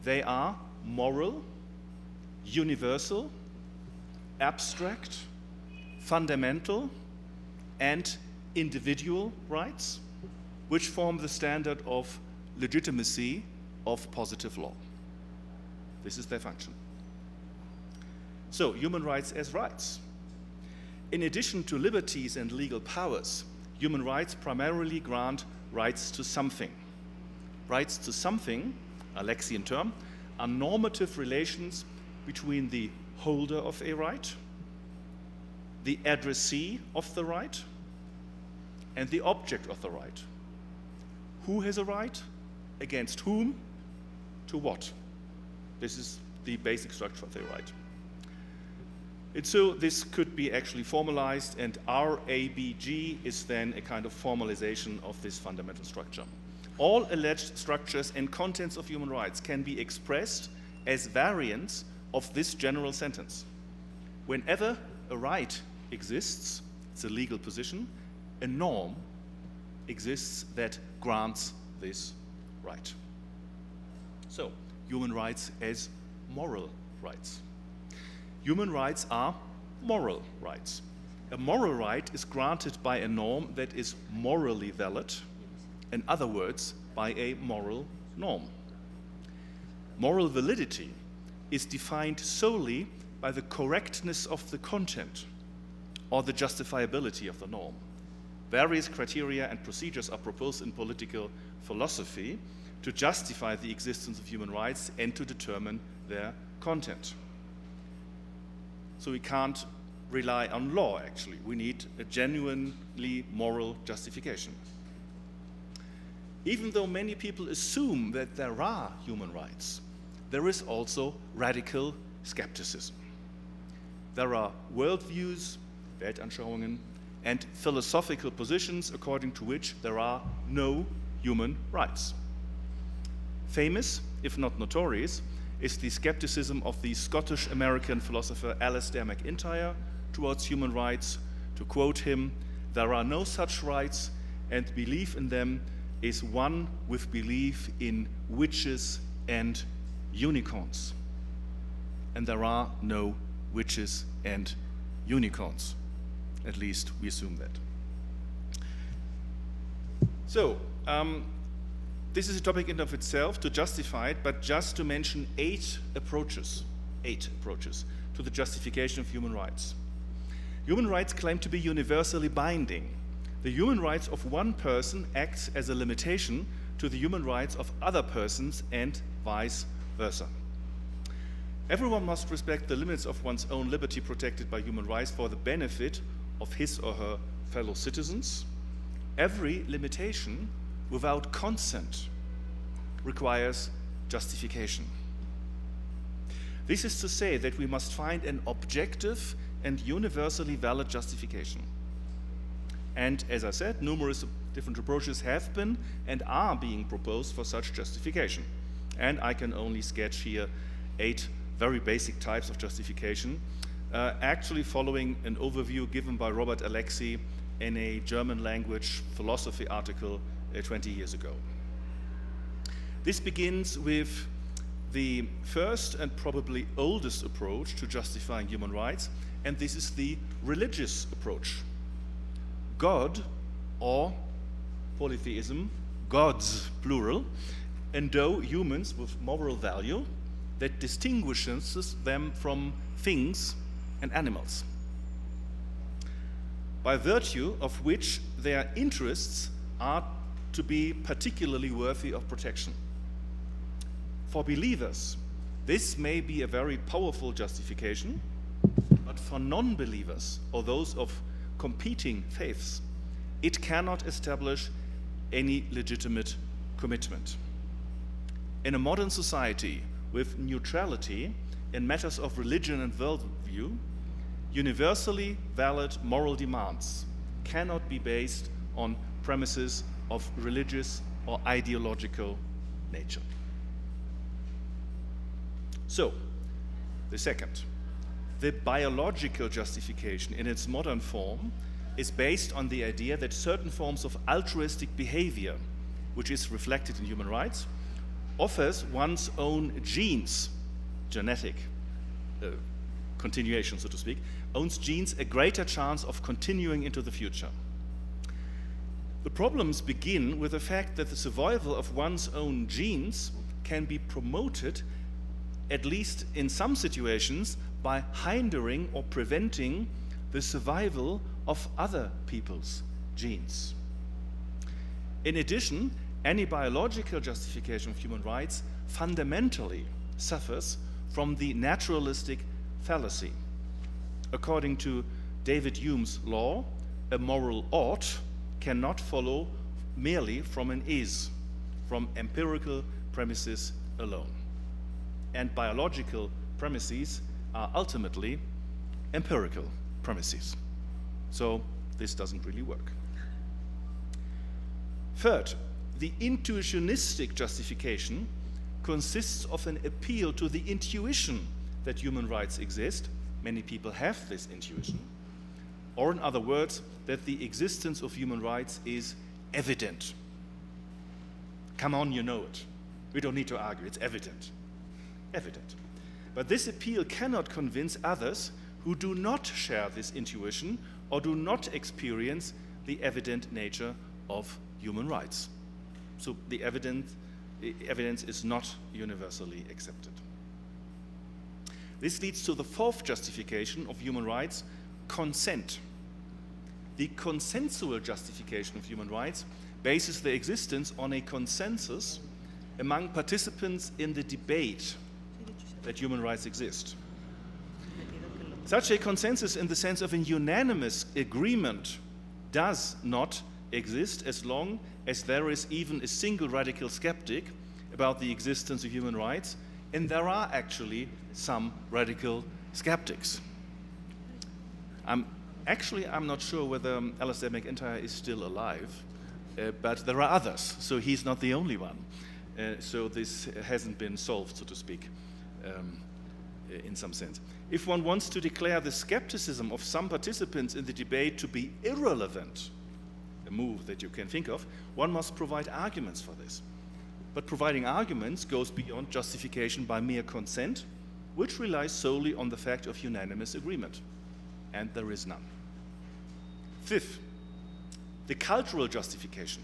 They are moral, universal, abstract, fundamental, and individual rights, which form the standard of legitimacy of positive law. This is their function. So, human rights as rights. In addition to liberties and legal powers, human rights primarily grant rights to something. Rights to something, a Lexian term, are normative relations between the holder of a right, the addressee of the right, and the object of the right. Who has a right? Against whom? To what? This is the basic structure of the right. And so this could be actually formalized, and RABG is then a kind of formalization of this fundamental structure. All alleged structures and contents of human rights can be expressed as variants of this general sentence. Whenever a right exists, it's a legal position, a norm exists that grants this right. So, human rights as moral rights. Human rights are moral rights. A moral right is granted by a norm that is morally valid. In other words, by a moral norm. Moral validity is defined solely by the correctness of the content or the justifiability of the norm. Various criteria and procedures are proposed in political philosophy to justify the existence of human rights and to determine their content. So we can't rely on law, actually. We need a genuinely moral justification. Even though many people assume that there are human rights, there is also radical skepticism. There are worldviews, Weltanschauungen, and philosophical positions according to which there are no human rights. Famous, if not notorious, is the skepticism of the Scottish-American philosopher Alistair MacIntyre towards human rights. To quote him, "There are no such rights, and belief in them is one with belief in witches and unicorns." And there are no witches and unicorns. At least we assume that. So, this is a topic in of itself to justify it, but just to mention 8 approaches to the justification of human rights. Human rights claim to be universally binding. The human rights of one person acts as a limitation to the human rights of other persons and vice versa. Everyone must respect the limits of one's own liberty protected by human rights for the benefit of his or her fellow citizens. Every limitation without consent requires justification. This is to say that we must find an objective and universally valid justification. And as I said, numerous different approaches have been and are being proposed for such justification. And I can only sketch here 8 very basic types of justification, actually following an overview given by Robert Alexy in a German language philosophy article 20 years ago. This begins with the first and probably oldest approach to justifying human rights, and this is the religious approach. God, or polytheism, gods plural, endow humans with moral value that distinguishes them from things and animals, by virtue of which their interests are to be particularly worthy of protection. For believers, this may be a very powerful justification, but for non-believers or those of competing faiths, it cannot establish any legitimate commitment. In a modern society with neutrality in matters of religion and worldview, universally valid moral demands cannot be based on premises of religious or ideological nature. So, the second, the biological justification in its modern form is based on the idea that certain forms of altruistic behavior, which is reflected in human rights, offers one's own genes, genetic continuation, so to speak, owns genes a greater chance of continuing into the future. The problems begin with the fact that the survival of one's own genes can be promoted, at least in some situations, by hindering or preventing the survival of other people's genes. In addition, any biological justification of human rights fundamentally suffers from the naturalistic fallacy. According to David Hume's law, a moral ought cannot follow merely from an is, from empirical premises alone. And biological premises are ultimately empirical premises. So this doesn't really work. Third, the intuitionistic justification consists of an appeal to the intuition that human rights exist. Many people have this intuition. Or in other words, that the existence of human rights is evident. Come on, you know it. We don't need to argue, it's evident. Evident. But this appeal cannot convince others who do not share this intuition or do not experience the evident nature of human rights. So the evidence is not universally accepted. This leads to the fourth justification of human rights, consent. The consensual justification of human rights bases their existence on a consensus among participants in the debate that human rights exist. Such a consensus in the sense of a unanimous agreement does not exist as long as there is even a single radical skeptic about the existence of human rights, and there are actually some radical skeptics. I'm not sure whether Alistair McIntyre is still alive, but there are others, so he's not the only one. So this hasn't been solved, so to speak, in some sense. If one wants to declare the skepticism of some participants in the debate to be irrelevant, a move that you can think of, one must provide arguments for this. But providing arguments goes beyond justification by mere consent, which relies solely on the fact of unanimous agreement. And there is none. Fifth, the cultural justification.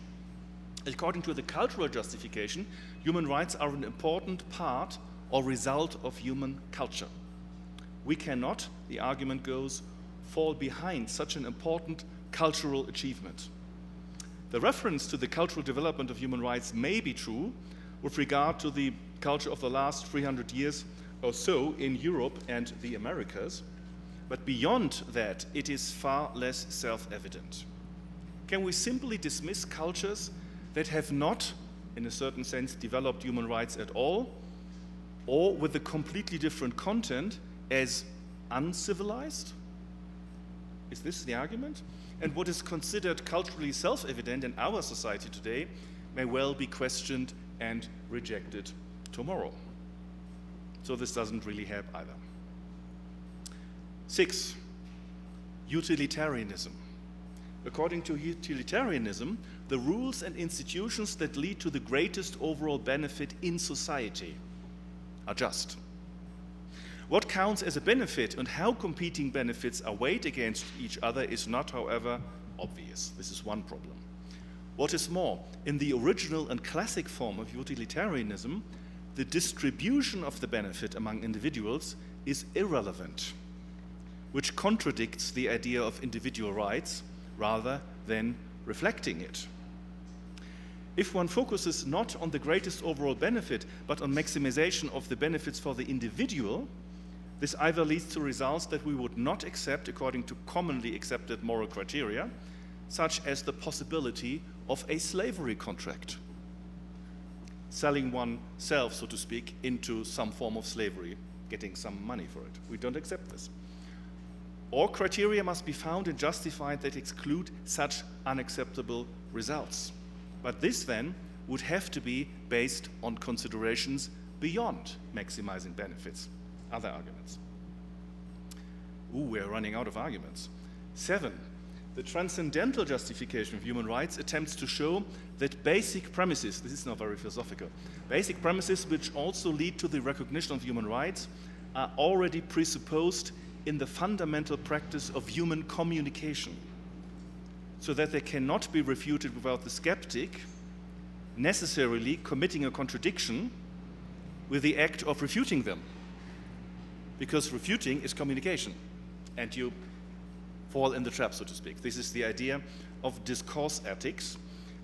According to the cultural justification, human rights are an important part or result of human culture. We cannot, the argument goes, fall behind such an important cultural achievement. The reference to the cultural development of human rights may be true with regard to the culture of the last 300 years or so in Europe and the Americas, but beyond that, it is far less self-evident. Can we simply dismiss cultures that have not, in a certain sense, developed human rights at all, or with a completely different content, as uncivilized? Is this the argument? And what is considered culturally self-evident in our society today may well be questioned and rejected tomorrow. So this doesn't really help either. 6, utilitarianism. According to utilitarianism, the rules and institutions that lead to the greatest overall benefit in society are just. What counts as a benefit and how competing benefits are weighed against each other is not, however, obvious. This is one problem. What is more, in the original and classic form of utilitarianism, the distribution of the benefit among individuals is irrelevant, which contradicts the idea of individual rights rather than reflecting it. If one focuses not on the greatest overall benefit, but on maximization of the benefits for the individual, this either leads to results that we would not accept according to commonly accepted moral criteria, such as the possibility of a slavery contract, selling oneself, so to speak, into some form of slavery, getting some money for it. We don't accept this. Or criteria must be found and justified that exclude such unacceptable results. But this then would have to be based on considerations beyond maximizing benefits. Other arguments. We're running out of arguments. 7, the transcendental justification of human rights attempts to show that basic premises, this is not very philosophical, basic premises which also lead to the recognition of human rights are already presupposed in the fundamental practice of human communication, so that they cannot be refuted without the skeptic necessarily committing a contradiction with the act of refuting them. Because refuting is communication, and you fall in the trap, so to speak. This is the idea of discourse ethics.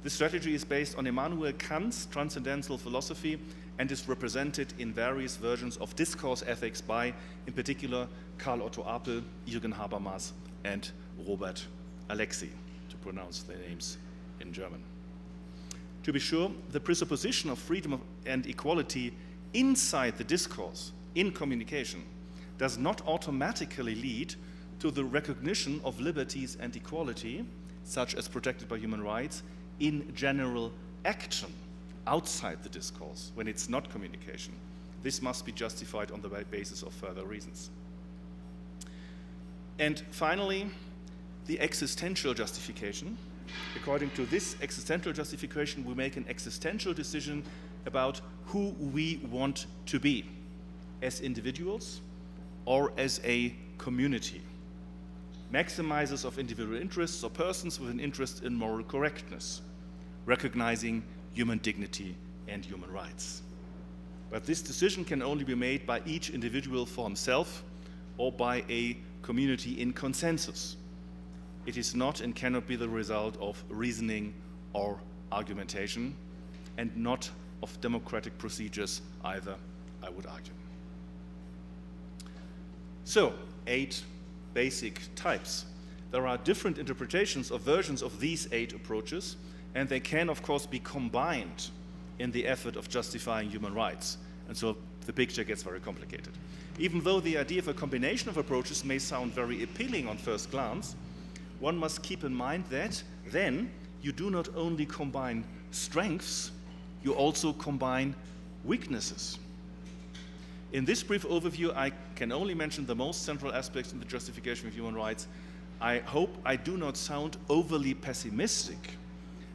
This strategy is based on Immanuel Kant's transcendental philosophy and is represented in various versions of discourse ethics by, in particular, Karl Otto Apel, Jürgen Habermas, and Robert Alexy, to pronounce their names in German. To be sure, the presupposition of freedom and equality inside the discourse, in communication, does not automatically lead to the recognition of liberties and equality, such as protected by human rights, in general action outside the discourse, when it's not communication. This must be justified on the basis of further reasons. And finally, the existential justification. According to this existential justification, we make an existential decision about who we want to be as individuals or as a community. Maximizers of individual interests or persons with an interest in moral correctness, recognizing human dignity and human rights. But this decision can only be made by each individual for himself or by a community in consensus. It is not and cannot be the result of reasoning or argumentation, and not of democratic procedures either, I would argue. So, 8 basic types. There are different interpretations or versions of these 8 approaches, and they can, of course, be combined in the effort of justifying human rights. And so the picture gets very complicated. Even though the idea of a combination of approaches may sound very appealing on first glance, one must keep in mind that then you do not only combine strengths, you also combine weaknesses. In this brief overview, I can only mention the most central aspects in the justification of human rights. I hope I do not sound overly pessimistic,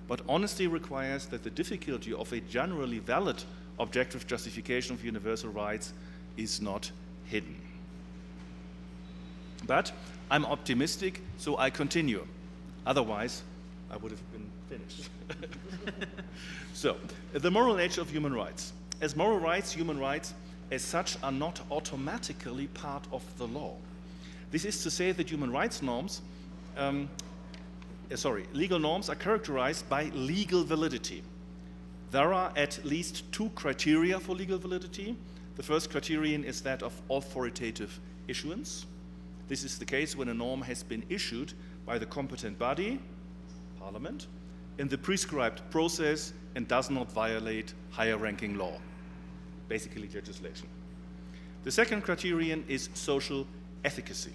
but honesty requires that the difficulty of a generally valid objective justification of universal rights is not hidden. But I'm optimistic, so I continue. Otherwise, I would have been finished. So, the moral nature of human rights. As moral rights, human rights as such are not automatically part of the law. This is to say that human rights norms, legal norms are characterized by legal validity. There are at least 2 criteria for legal validity. The first criterion is that of authoritative issuance. This is the case when a norm has been issued by the competent body, Parliament, in the prescribed process and does not violate higher-ranking law, basically legislation. The second criterion is social efficacy.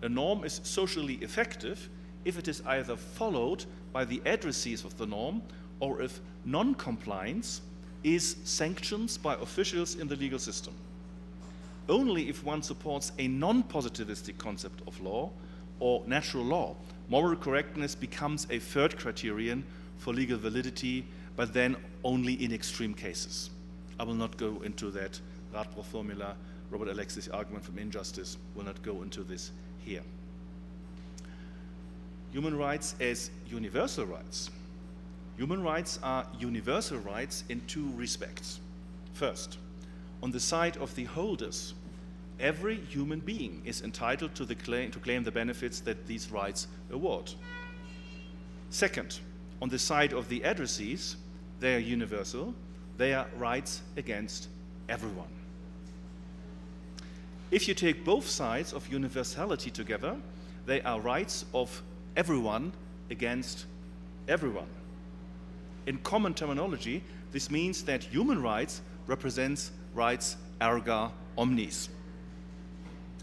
A norm is socially effective if it is either followed by the addressees of the norm or if non-compliance is sanctioned by officials in the legal system. Only if one supports a non-positivistic concept of law or natural law, moral correctness becomes a third criterion for legal validity, but then only in extreme cases. I will not go into that Radbruch formula. Robert Alexy's argument from injustice will not go into this here. Human rights as universal rights. Human rights are universal rights in 2 respects. First, on the side of the holders, every human being is entitled to claim the benefits that these rights award. Second, on the side of the addressees, they are universal, they are rights against everyone. If you take both sides of universality together, they are rights of everyone against everyone. In common terminology, this means that human rights represents rights erga omnes.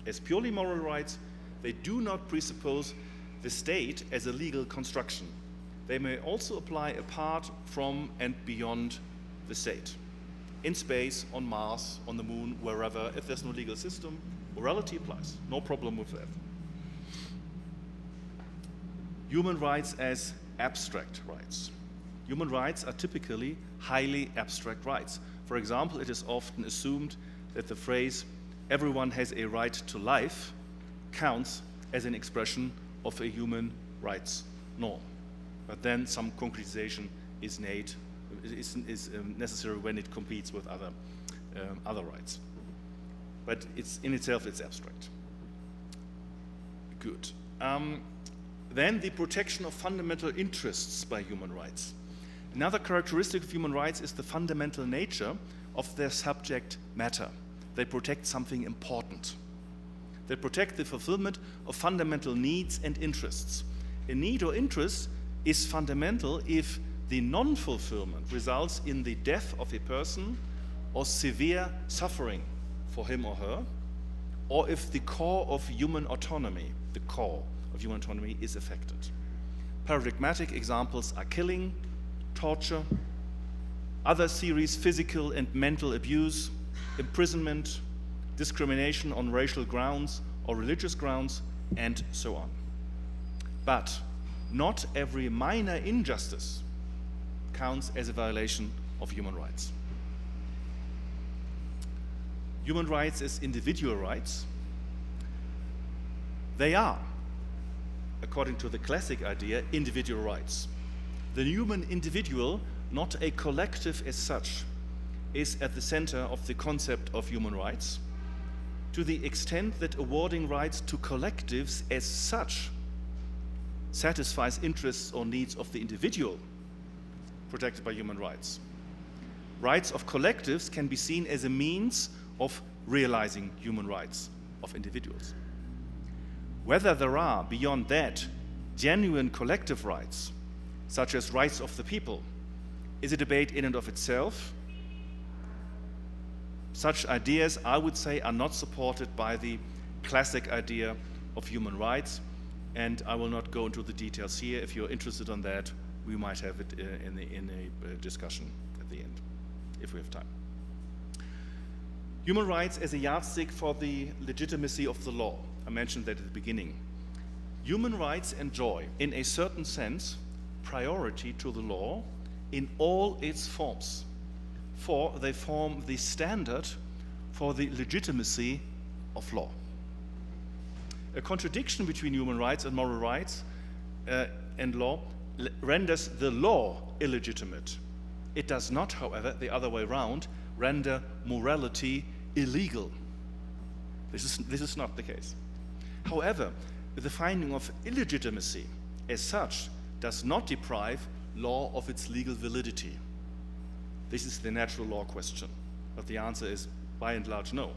As purely moral rights, they do not presuppose the state as a legal construction. They may also apply apart from and beyond the state. In space, on Mars, on the moon, wherever, if there's no legal system, morality applies. No problem with that. Human rights as abstract rights. Human rights are typically highly abstract rights. For example, it is often assumed that the phrase, everyone has a right to life, counts as an expression of a human rights norm. But then some concretization is necessary when it competes with other rights. But in itself, it's abstract. Good. Then the protection of fundamental interests by human rights. Another characteristic of human rights is the fundamental nature of their subject matter. They protect something important. They protect the fulfillment of fundamental needs and interests. A need or interest is fundamental if the non-fulfillment results in the death of a person or severe suffering for him or her, or if the core of human autonomy is affected. Paradigmatic examples are killing, torture, other serious physical and mental abuse, imprisonment, discrimination on racial grounds or religious grounds, and so on. But not every minor injustice counts as a violation of human rights. Human rights as individual rights, they are, according to the classic idea, individual rights. The human individual, not a collective as such, is at the center of the concept of human rights, to the extent that awarding rights to collectives as such satisfies interests or needs of the individual protected by human rights. Rights of collectives can be seen as a means of realizing human rights of individuals. Whether there are, beyond that, genuine collective rights, such as rights of the people, is a debate in and of itself. Such ideas, I would say, are not supported by the classic idea of human rights, and I will not go into the details here. If you're interested in that, we might have it in a discussion at the end, if we have time. Human rights as a yardstick for the legitimacy of the law. I mentioned that at the beginning. Human rights enjoy, in a certain sense, priority to the law in all its forms, for they form the standard for the legitimacy of law. A contradiction between human rights and moral rights and law renders the law illegitimate. It does not, however, the other way around, render morality illegal. This is not the case. However, the finding of illegitimacy as such does not deprive law of its legal validity. This is the natural law question, but the answer is by and large no.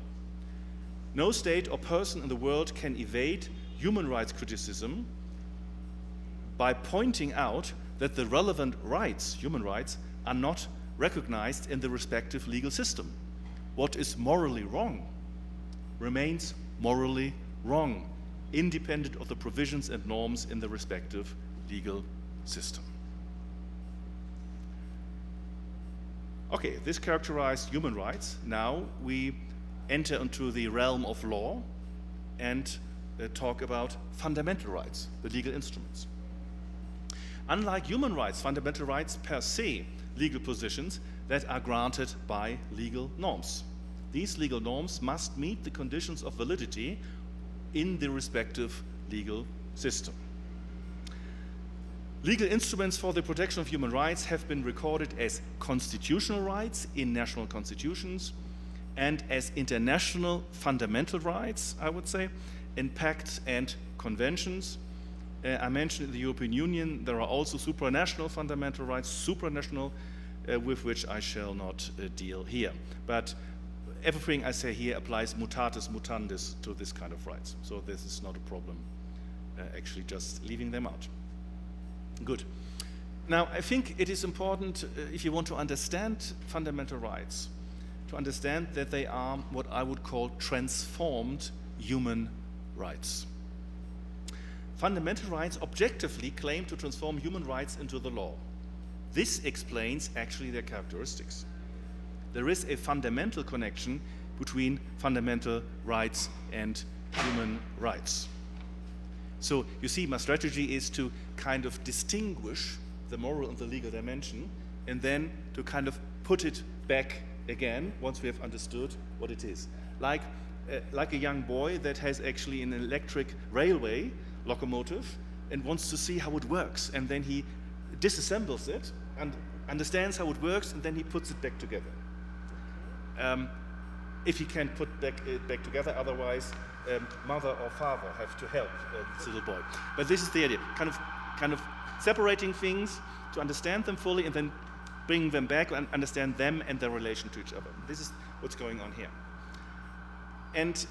No state or person in the world can evade human rights criticism by pointing out that the relevant rights, human rights, are not recognized in the respective legal system. What is morally wrong remains morally wrong, independent of the provisions and norms in the respective legal system. Okay, this characterized human rights. Now we enter into the realm of law and talk about fundamental rights, the legal instruments. Unlike human rights, fundamental rights per se, legal positions that are granted by legal norms. These legal norms must meet the conditions of validity in the respective legal system. Legal instruments for the protection of human rights have been recorded as constitutional rights in national constitutions and as international fundamental rights, I would say, in pacts and conventions. I mentioned in the European Union there are also supranational fundamental rights, supranational, with which I shall not deal here. But everything I say here applies mutatis mutandis to this kind of rights. So this is not a problem, actually just leaving them out. Good. Now, I think it is important, if you want to understand fundamental rights, to understand that they are what I would call transformed human rights. Fundamental rights objectively claim to transform human rights into the law. This explains actually their characteristics. There is a fundamental connection between fundamental rights and human rights. So you see, my strategy is to kind of distinguish the moral and the legal dimension, and then to kind of put it back again once we have understood what it is. Like a young boy that has actually an electric railway locomotive and wants to see how it works, and then he disassembles it and understands how it works, and then he puts it back together. If he can put it back together, otherwise mother or father have to help this little boy. But this is the idea, kind of separating things to understand them fully and then bring them back and understand them and their relation to each other. This is what's going on here. And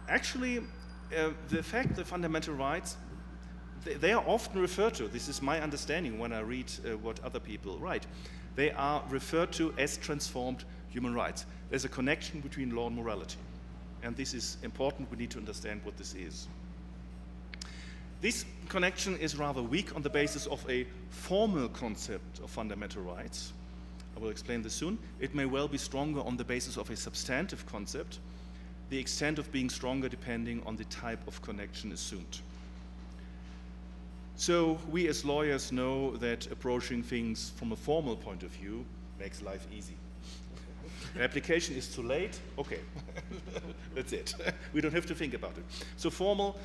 actually, the fact that fundamental rights, they are often referred to, this is my understanding when I read what other people write, they are referred to as transformed human rights. There's a connection between law and morality. And this is important, we need to understand what this is. This connection is rather weak on the basis of a formal concept of fundamental rights. I will explain this soon. It may well be stronger on the basis of a substantive concept, the extent of being stronger depending on the type of connection assumed. So we as lawyers know that approaching things from a formal point of view makes life easy. The application is too late, okay, that's it. We don't have to think about it. So formal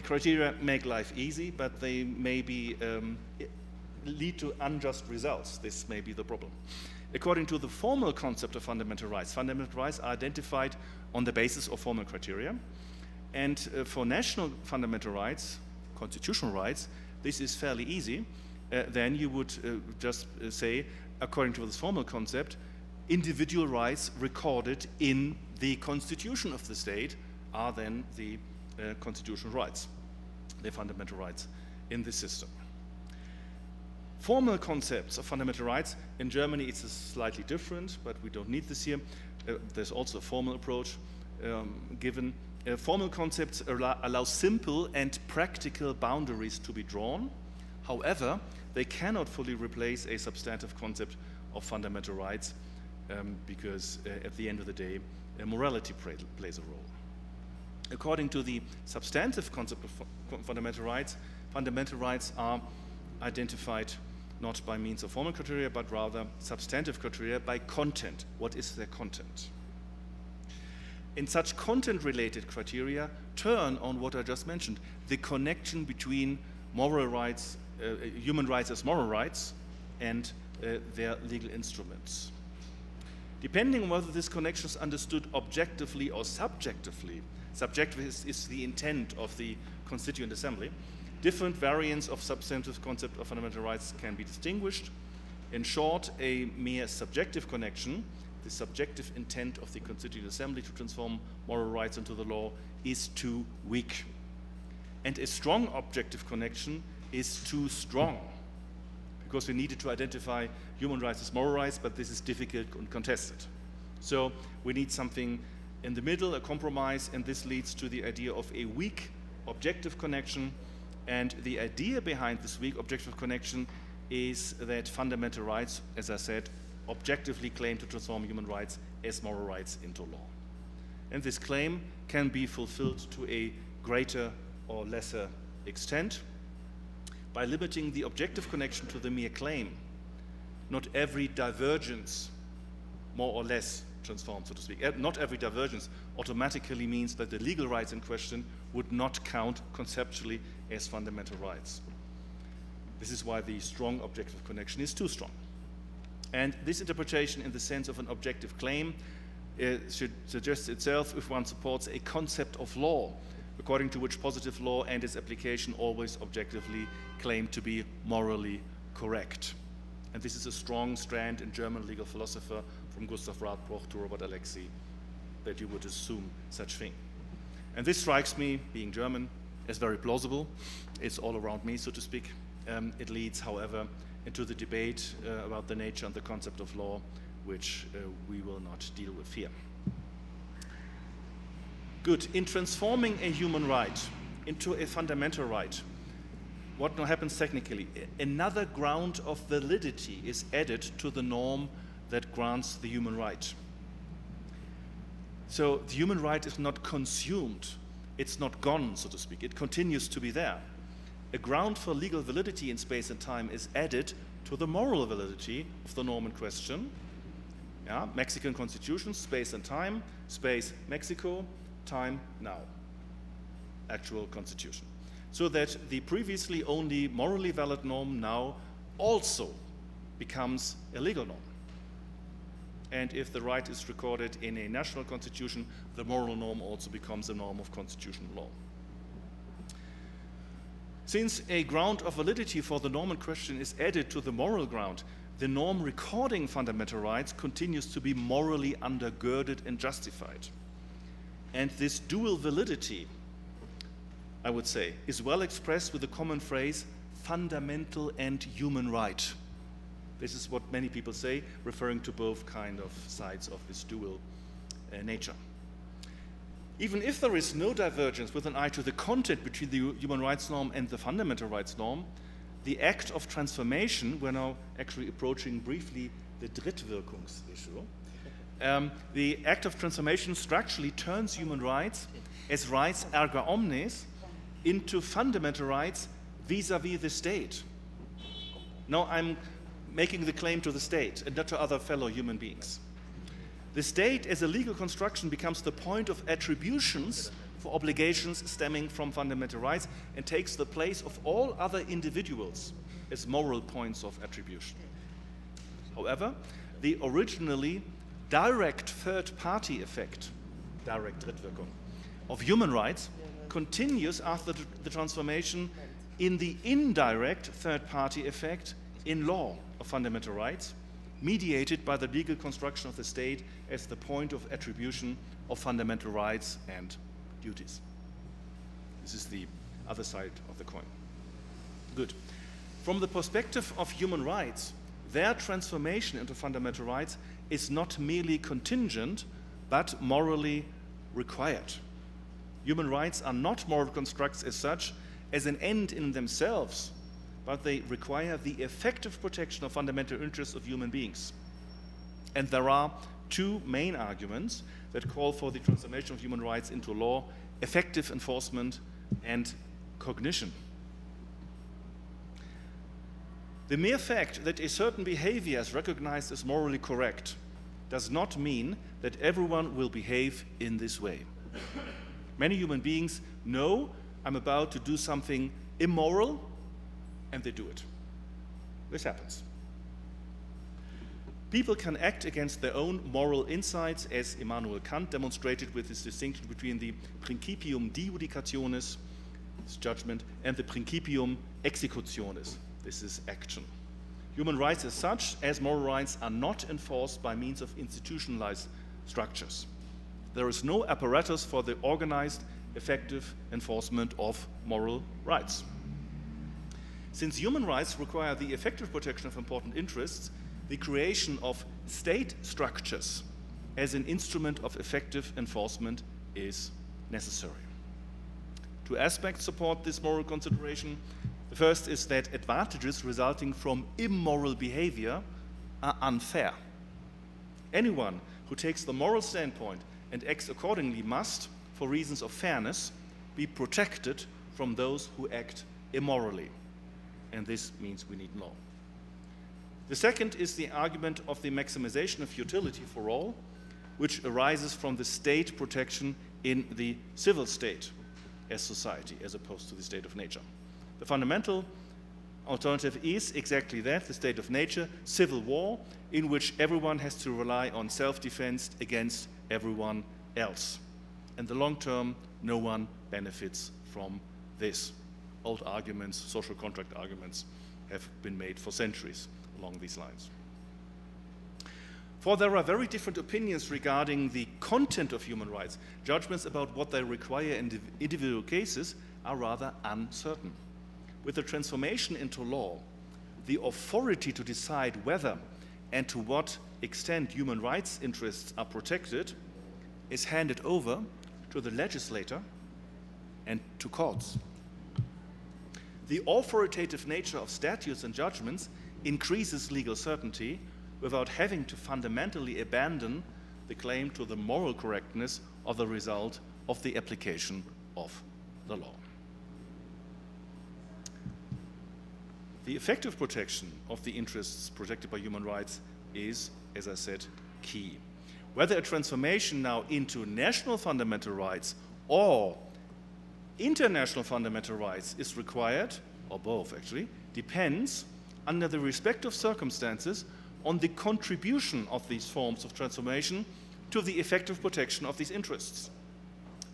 criteria make life easy, but they may be, lead to unjust results. This may be the problem. According to the formal concept of fundamental rights are identified on the basis of formal criteria. And for national fundamental rights, constitutional rights, this is fairly easy. Then you would just say, according to this formal concept, individual rights recorded in the constitution of the state are then the constitutional rights, the fundamental rights in the system. Formal concepts of fundamental rights, in Germany it's slightly different, but we don't need this here. There's also a formal approach given. Formal concepts allow simple and practical boundaries to be drawn. However, they cannot fully replace a substantive concept of fundamental rights because at the end of the day, morality plays a role. According to the substantive concept of fundamental rights are identified not by means of formal criteria, but rather substantive criteria by content. What is their content? In such content-related criteria, turn on what I just mentioned, the connection between moral rights, human rights as moral rights, and their legal instruments. Depending on whether this connection is understood objectively or subjectively, subjective is the intent of the Constituent Assembly, different variants of substantive concept of fundamental rights can be distinguished. In short, a mere subjective connection, the subjective intent of the Constituent Assembly to transform moral rights into the law, is too weak. And a strong objective connection is too strong, because we needed to identify human rights as moral rights, but this is difficult and contested. So we need something in the middle, a compromise, and this leads to the idea of a weak objective connection. And the idea behind this weak objective connection is that fundamental rights, as I said, objectively claim to transform human rights as moral rights into law. And this claim can be fulfilled to a greater or lesser extent by limiting the objective connection to the mere claim. Not every divergence more or less transforms, so to speak. Not every divergence automatically means that the legal rights in question would not count conceptually as fundamental rights. This is why the strong objective connection is too strong. And this interpretation in the sense of an objective claim should suggest itself if one supports a concept of law, according to which positive law and its application always objectively claim to be morally correct. And this is a strong strand in German legal philosopher from Gustav Radbruch to Robert Alexi, that you would assume such thing. And this strikes me, being German, as very plausible. It's all around me, so to speak. It leads, however, into the debate about the nature and the concept of law, which we will not deal with here. Good. In transforming a human right into a fundamental right, what now happens technically? Another ground of validity is added to the norm that grants the human right. So the human right is not consumed, it's not gone, so to speak. It continues to be there. A ground for legal validity in space and time is added to the moral validity of the norm in question. Yeah, Mexican Constitution, space and time, space Mexico, time now. Actual constitution. So that the previously only morally valid norm now also becomes a legal norm. And if the right is recorded in a national constitution, the moral norm also becomes a norm of constitutional law. Since a ground of validity for the norm in question is added to the moral ground, the norm recording fundamental rights continues to be morally undergirded and justified. And this dual validity, I would say, is well expressed with the common phrase, fundamental and human right. This is what many people say, referring to both kind of sides of this dual nature. Even if there is no divergence with an eye to the content between the human rights norm and the fundamental rights norm, the act of transformation, we're now actually approaching briefly the Drittwirkungs-issue. The act of transformation structurally turns human rights as rights erga omnes into fundamental rights vis-à-vis the state. Now I'm making the claim to the state and not to other fellow human beings. The state as a legal construction becomes the point of attributions for obligations stemming from fundamental rights and takes the place of all other individuals as moral points of attribution. However, the originally direct third-party effect, direct Drittwirkung, of human rights continues after the transformation in the indirect third-party effect in law of fundamental rights, mediated by the legal construction of the state as the point of attribution of fundamental rights and duties. This is the other side of the coin. Good. From the perspective of human rights, their transformation into fundamental rights is not merely contingent, but morally required. Human rights are not moral constructs as such, as an end in themselves, but they require the effective protection of fundamental interests of human beings. And there are two main arguments that call for the transformation of human rights into law: effective enforcement and cognition. The mere fact that a certain behavior is recognized as morally correct does not mean that everyone will behave in this way. Many human beings know I'm about to do something immoral, and they do it. This happens. People can act against their own moral insights, as Immanuel Kant demonstrated with his distinction between the principium diudicationis, this judgment, and the principium executionis, this is action. Human rights as such, as moral rights, are not enforced by means of institutionalized structures. There is no apparatus for the organized, effective enforcement of moral rights. Since human rights require the effective protection of important interests, the creation of state structures as an instrument of effective enforcement is necessary. Two aspects support this moral consideration. The first is that advantages resulting from immoral behavior are unfair. Anyone who takes the moral standpoint and acts accordingly must, for reasons of fairness, be protected from those who act immorally. And this means we need law. The second is the argument of the maximization of utility for all, which arises from the state protection in the civil state as society, as opposed to the state of nature. The fundamental Alternative is exactly that, the state of nature, civil war, in which everyone has to rely on self-defense against everyone else. In the long term, no one benefits from this. Old arguments, social contract arguments, have been made for centuries along these lines. For there are very different opinions regarding the content of human rights. Judgments about what they require in individual cases are rather uncertain. With the transformation into law, the authority to decide whether and to what extent human rights interests are protected is handed over to the legislator and to courts. The authoritative nature of statutes and judgments increases legal certainty without having to fundamentally abandon the claim to the moral correctness of the result of the application of the law. The effective protection of the interests protected by human rights is, as I said, key. Whether a transformation now into national fundamental rights or international fundamental rights is required, or both actually, depends, under the respective circumstances, on the contribution of these forms of transformation to the effective protection of these interests.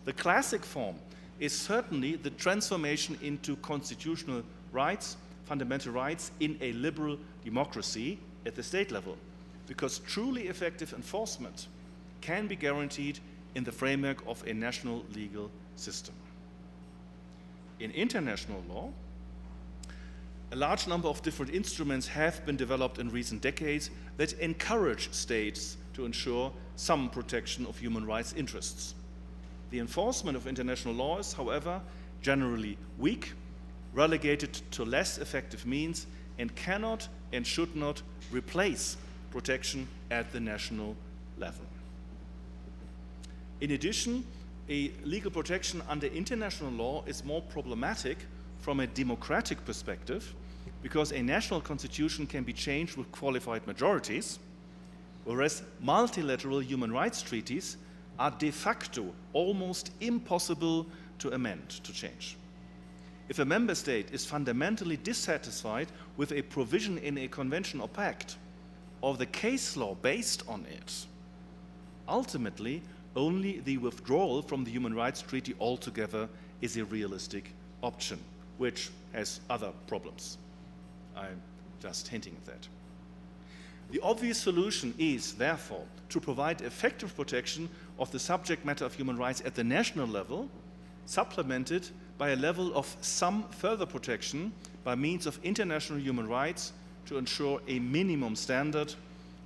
The classic form is certainly the transformation into constitutional rights, fundamental rights in a liberal democracy at the state level, because truly effective enforcement can be guaranteed in the framework of a national legal system. In international law, a large number of different instruments have been developed in recent decades that encourage states to ensure some protection of human rights interests. The enforcement of international law is, however, generally weak, relegated to less effective means, and cannot and should not replace protection at the national level. In addition, a legal protection under international law is more problematic from a democratic perspective, because a national constitution can be changed with qualified majorities, whereas multilateral human rights treaties are de facto almost impossible to amend, to change. If a member state is fundamentally dissatisfied with a provision in a convention or pact, or the case law based on it, ultimately only the withdrawal from the human rights treaty altogether is a realistic option, which has other problems. I'm just hinting at that. The obvious solution is, therefore, to provide effective protection of the subject matter of human rights at the national level, supplemented by a level of some further protection by means of international human rights to ensure a minimum standard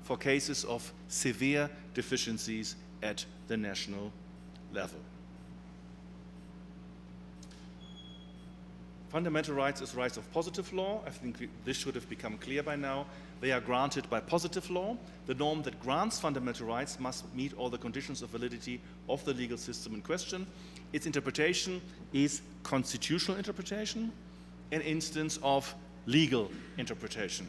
for cases of severe deficiencies at the national level. Fundamental rights is rights of positive law. I think this should have become clear by now. They are granted by positive law. The norm that grants fundamental rights must meet all the conditions of validity of the legal system in question. Its interpretation is constitutional interpretation, an instance of legal interpretation.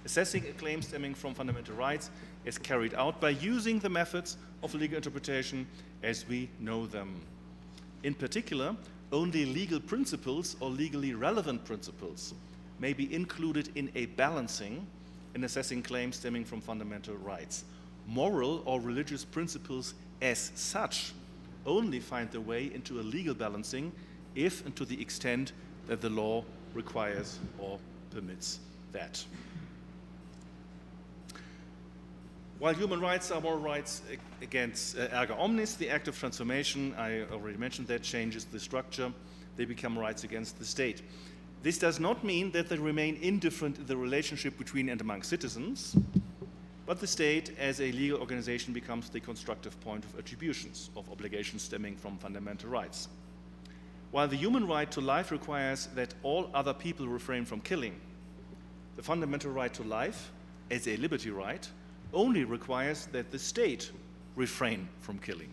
Assessing a claim stemming from fundamental rights is carried out by using the methods of legal interpretation as we know them. In particular, only legal principles or legally relevant principles may be included in a balancing in assessing claims stemming from fundamental rights. Moral or religious principles as such only find their way into a legal balancing if and to the extent that the law requires or permits that. While human rights are moral rights against erga omnes, the act of transformation, I already mentioned that, changes the structure. They become rights against the state. This does not mean that they remain indifferent in the relationship between and among citizens, but the state as a legal organization becomes the constructive point of attributions of obligations stemming from fundamental rights. While the human right to life requires that all other people refrain from killing, the fundamental right to life, as a liberty right, only requires that the state refrain from killing.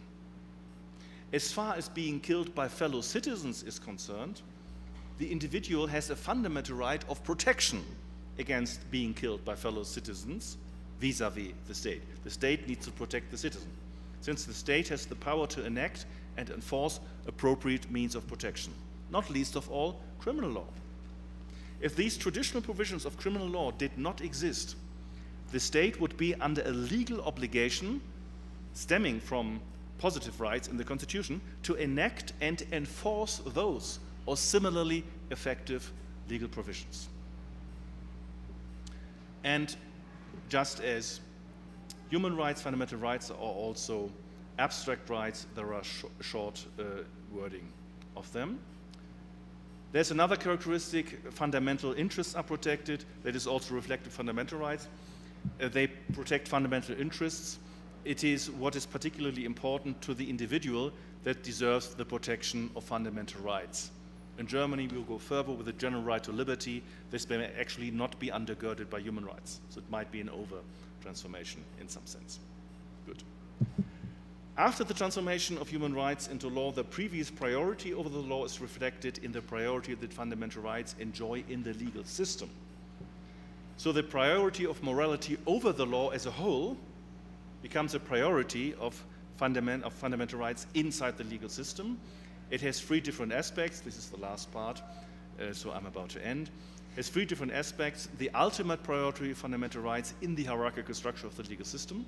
As far as being killed by fellow citizens is concerned, the individual has a fundamental right of protection against being killed by fellow citizens vis-à-vis the state. The state needs to protect the citizen, since the state has the power to enact and enforce appropriate means of protection, not least of all criminal law. If these traditional provisions of criminal law did not exist, the state would be under a legal obligation stemming from positive rights in the Constitution to enact and enforce those or similarly effective legal provisions. And just as human rights, fundamental rights are also abstract rights, there are short wording of them. There's another characteristic: fundamental interests are protected. That is also reflected in fundamental rights. They protect fundamental interests. It is what is particularly important to the individual that deserves the protection of fundamental rights. In Germany, we will go further with the general right to liberty. This may actually not be undergirded by human rights. So it might be an over-transformation in some sense. Good. After the transformation of human rights into law, the previous priority over the law is reflected in the priority that fundamental rights enjoy in the legal system. So the priority of morality over the law as a whole becomes a priority of fundamental rights inside the legal system. It has three different aspects. This is the last part, so I'm about to end. It has three different aspects: the ultimate priority of fundamental rights in the hierarchical structure of the legal system,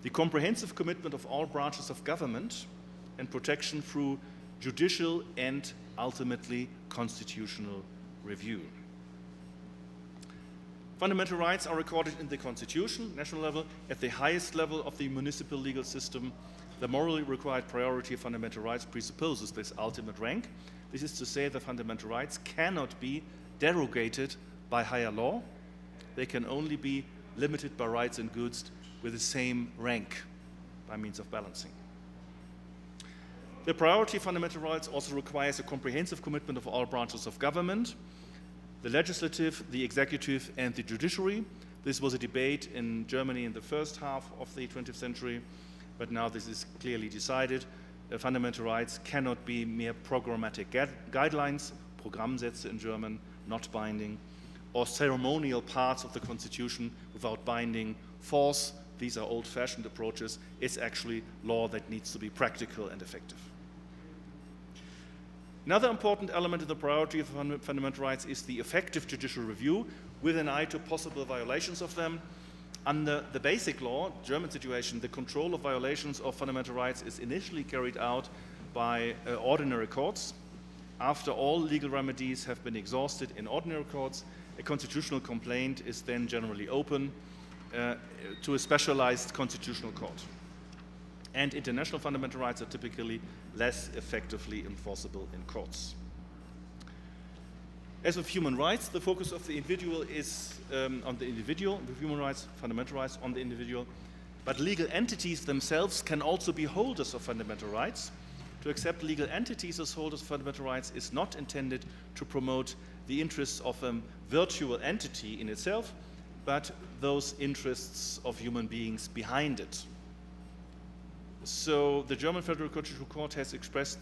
the comprehensive commitment of all branches of government, and protection through judicial and ultimately constitutional review. Fundamental rights are recorded in the Constitution, national level, at the highest level of the municipal legal system. The morally required priority of fundamental rights presupposes this ultimate rank. This is to say that fundamental rights cannot be derogated by higher law. They can only be limited by rights and goods with the same rank by means of balancing. The priority of fundamental rights also requires a comprehensive commitment of all branches of government: the legislative, the executive, and the judiciary. This was a debate in Germany in the first half of the 20th century, but now this is clearly decided. Fundamental rights cannot be mere programmatic guidelines, Programmsätze in German, not binding, or ceremonial parts of the Constitution without binding force. These are old-fashioned approaches. It's actually law that needs to be practical and effective. Another important element in the priority of fundamental rights is the effective judicial review, with an eye to possible violations of them. Under the basic law, German situation, the control of violations of fundamental rights is initially carried out by ordinary courts. After all legal remedies have been exhausted in ordinary courts, a constitutional complaint is then generally open to a specialized constitutional court. And international fundamental rights are typically less effectively enforceable in courts. As with human rights, the focus of the individual is on the individual, with human rights, fundamental rights on the individual. But legal entities themselves can also be holders of fundamental rights. To accept legal entities as holders of fundamental rights is not intended to promote the interests of a virtual entity in itself, but those interests of human beings behind it. So the German Federal Constitutional Court has expressed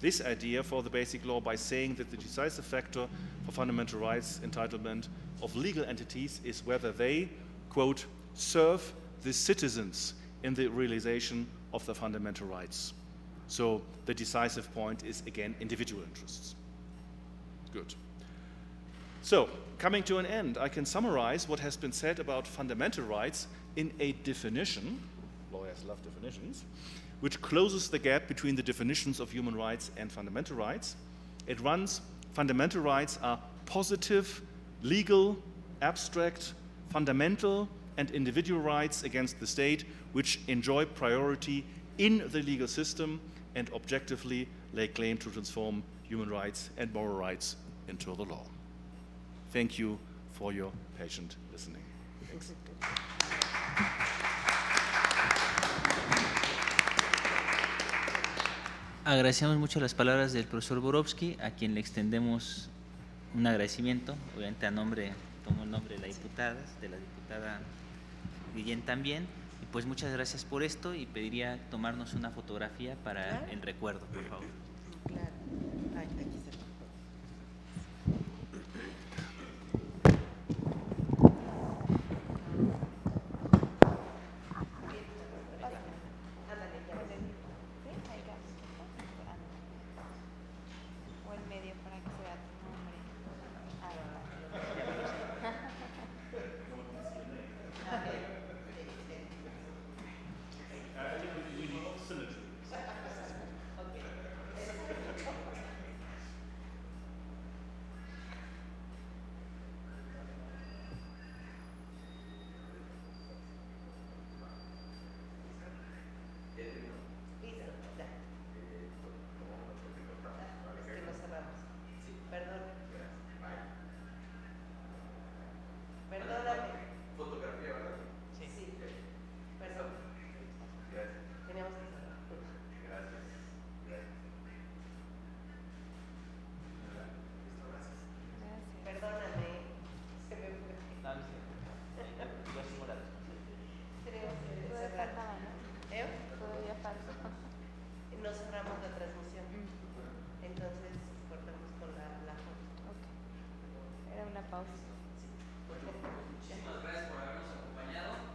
this idea for the basic law by saying that the decisive factor for fundamental rights entitlement of legal entities is whether they, quote, serve the citizens in the realization of the fundamental rights. So the decisive point is, again, individual interests. Good. So, coming to an end, I can summarize what has been said about fundamental rights in a definition, lawyers love definitions, which closes the gap between the definitions of human rights and fundamental rights. It runs: fundamental rights are positive, legal, abstract, fundamental, and individual rights against the state which enjoy priority in the legal system and objectively lay claim to transform human rights and moral rights into the law. Thank you for your patient listening. Thanks. Agradecemos mucho las palabras del profesor Borowski, a quien le extendemos un agradecimiento, obviamente tomo el nombre de la diputada Guillén también, y pues muchas gracias por esto, y pediría tomarnos una fotografía para el recuerdo, por favor. Claro. Ay, aquí se O en medio para que se vea tu nombre. Ahí. video? Todavía falta. No cerramos la transmisión. Entonces cortamos con la foto. Ok. Era una pausa. Muchísimas gracias por habernos acompañado.